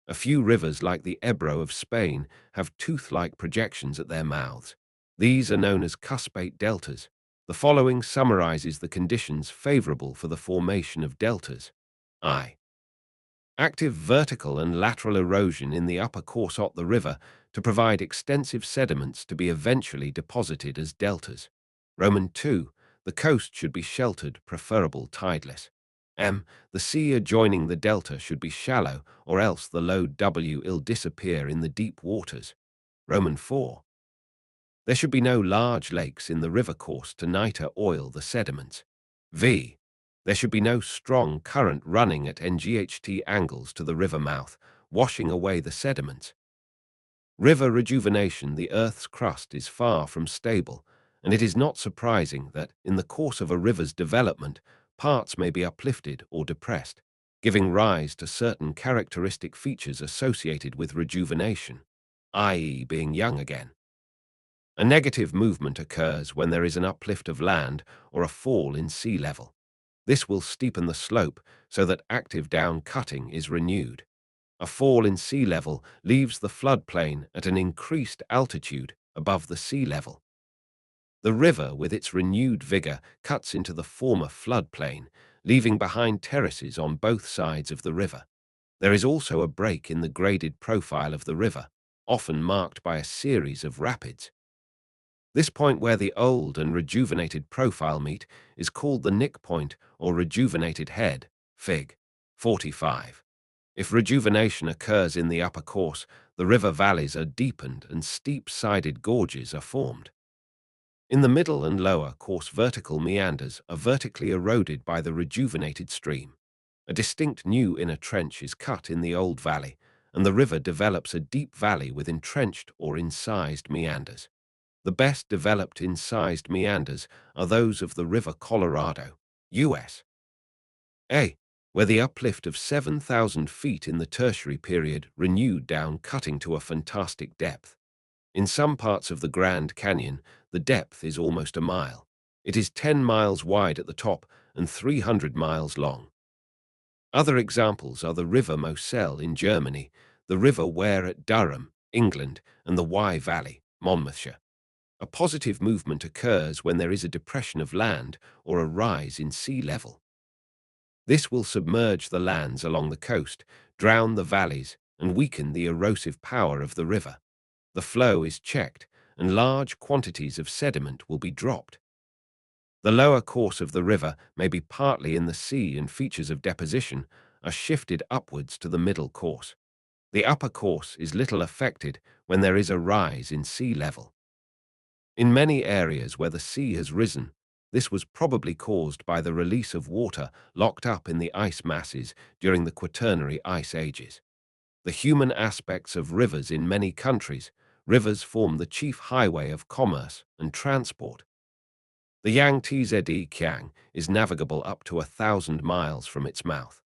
A few rivers, like the Ebro of Spain, have tooth-like projections at their mouths. These are known as cuspate deltas. The following summarizes the conditions favorable for the formation of deltas. I. Active vertical and lateral erosion in the upper course of the river to provide extensive sediments to be eventually deposited as deltas. Roman 2. The coast should be sheltered, preferable tideless. The sea adjoining the delta should be shallow, or else the low W will disappear in the deep waters. Roman 4. There should be no large lakes in the river course to niter oil the sediments. V. There should be no strong current running at NGHT angles to the river mouth, washing away the sediments. River rejuvenation, the Earth's crust is far from stable, and it is not surprising that, in the course of a river's development, parts may be uplifted or depressed, giving rise to certain characteristic features associated with rejuvenation, i.e. being young again. A negative movement occurs when there is an uplift of land or a fall in sea level. This will steepen the slope so that active down cutting is renewed. A fall in sea level leaves the floodplain at an increased altitude above the sea level. The river, with its renewed vigor, cuts into the former floodplain, leaving behind terraces on both sides of the river. There is also a break in the graded profile of the river, often marked by a series of rapids. This point where the old and rejuvenated profile meet is called the nick point or rejuvenated head, Fig. 45. If rejuvenation occurs in the upper course, the river valleys are deepened and steep-sided gorges are formed. In the middle and lower course, vertical meanders are vertically eroded by the rejuvenated stream. A distinct new inner trench is cut in the old valley, and the river develops a deep valley with entrenched or incised meanders. The best developed incised meanders are those of the River Colorado, U.S.A., where the uplift of 7,000 feet in the Tertiary period renewed down cutting to a fantastic depth. In some parts of the Grand Canyon, the depth is almost a mile. It is 10 miles wide at the top and 300 miles long. Other examples are the River Moselle in Germany, the River Wear at Durham, England, and the Wye Valley, Monmouthshire. A positive movement occurs when there is a depression of land or a rise in sea level. This will submerge the lands along the coast, drown the valleys, and weaken the erosive power of the river. The flow is checked, and large quantities of sediment will be dropped. The lower course of the river may be partly in the sea, and features of deposition are shifted upwards to the middle course. The upper course is little affected when there is a rise in sea level. In many areas where the sea has risen, this was probably caused by the release of water locked up in the ice masses during the Quaternary ice ages. The human aspects of rivers in many countries, rivers form the chief highway of commerce and transport. The Yangtze Kiang is navigable up to 1,000 miles from its mouth.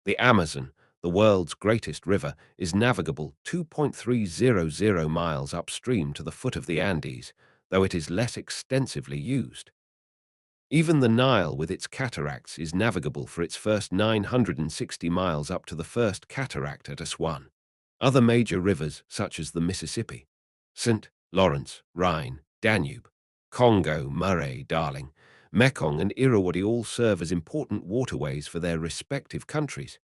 The Amazon, the world's greatest river, is navigable 2.300 miles upstream to the foot of the Andes, though it is less extensively used. Even the Nile with its cataracts is navigable for its first 960 miles up to the first cataract at Aswan. Other major rivers, such as the Mississippi, St. Lawrence, Rhine, Danube, Congo, Murray, Darling, Mekong, and Irrawaddy, all serve as important waterways for their respective countries.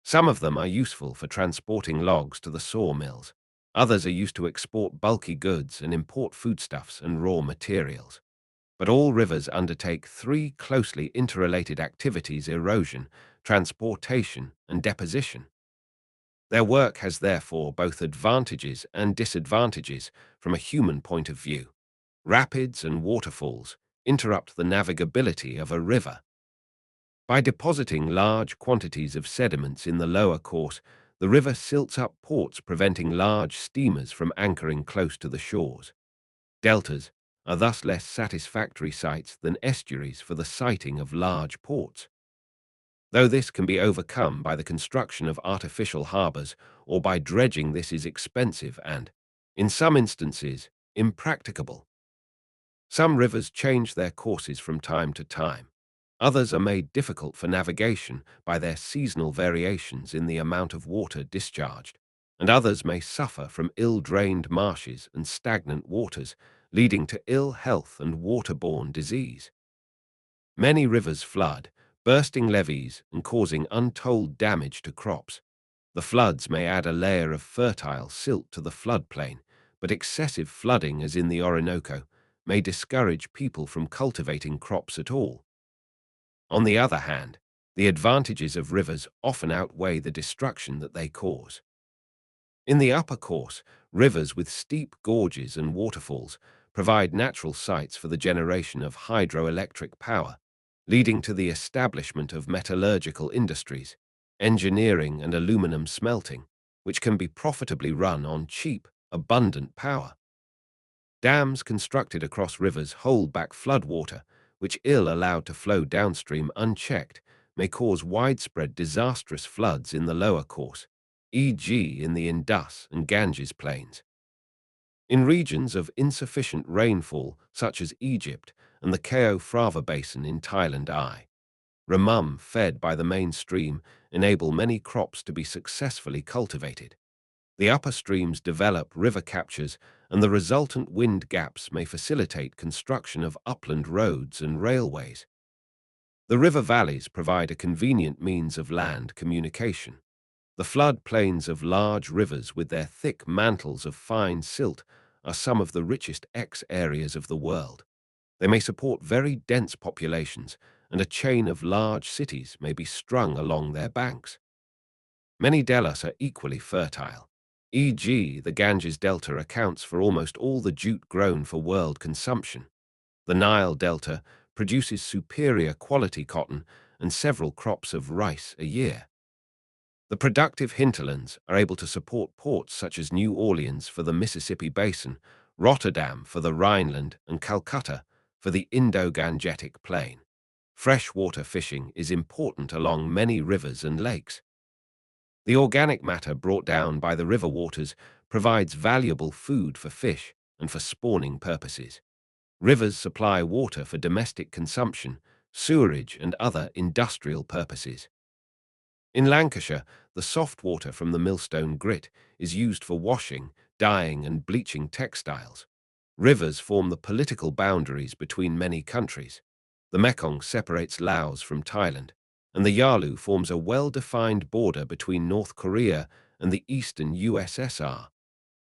Some of them are useful for transporting logs to the sawmills. Others are used to export bulky goods and import foodstuffs and raw materials. But all rivers undertake three closely interrelated activities: erosion, transportation, and deposition. Their work has therefore both advantages and disadvantages from a human point of view. Rapids and waterfalls interrupt the navigability of a river. By depositing large quantities of sediments in the lower course, the river silts up ports, preventing large steamers from anchoring close to the shores. Deltas are thus less satisfactory sites than estuaries for the siting of large ports. Though this can be overcome by the construction of artificial harbors or by dredging, this is expensive and, in some instances, impracticable. Some rivers change their courses from time to time. Others are made difficult for navigation by their seasonal variations in the amount of water discharged, and others may suffer from ill-drained marshes and stagnant waters, leading to ill health and waterborne disease. Many rivers flood, bursting levees and causing untold damage to crops. The floods may add a layer of fertile silt to the floodplain, but excessive flooding, as in the Orinoco, may discourage people from cultivating crops at all. On the other hand, the advantages of rivers often outweigh the destruction that they cause. In the upper course, rivers with steep gorges and waterfalls provide natural sites for the generation of hydroelectric power, leading to the establishment of metallurgical industries, engineering and aluminum smelting, which can be profitably run on cheap, abundant power. Dams constructed across rivers hold back floodwater, which, ill allowed to flow downstream unchecked, may cause widespread disastrous floods in the lower course, e.g. in the Indus and Ganges plains. In regions of insufficient rainfall, such as Egypt and the Chao Phraya Basin in Thailand, Ramum, fed by the main stream, enable many crops to be successfully cultivated. The upper streams develop river captures, and the resultant wind gaps may facilitate construction of upland roads and railways. The river valleys provide a convenient means of land communication. The flood plains of large rivers with their thick mantles of fine silt are some of the richest areas of the world. They may support very dense populations, and a chain of large cities may be strung along their banks. Many deltas are equally fertile. E.g., the Ganges Delta accounts for almost all the jute grown for world consumption. The Nile Delta produces superior quality cotton and several crops of rice a year. The productive hinterlands are able to support ports such as New Orleans for the Mississippi Basin, Rotterdam for the Rhineland, and Calcutta for the Indo-Gangetic Plain. Freshwater fishing is important along many rivers and lakes. The organic matter brought down by the river waters provides valuable food for fish and for spawning purposes. Rivers supply water for domestic consumption, sewerage, and other industrial purposes. In Lancashire, the soft water from the Millstone Grit is used for washing, dyeing, and bleaching textiles. Rivers form the political boundaries between many countries. The Mekong separates Laos from Thailand, and the Yalu forms a well-defined border between North Korea and the eastern USSR.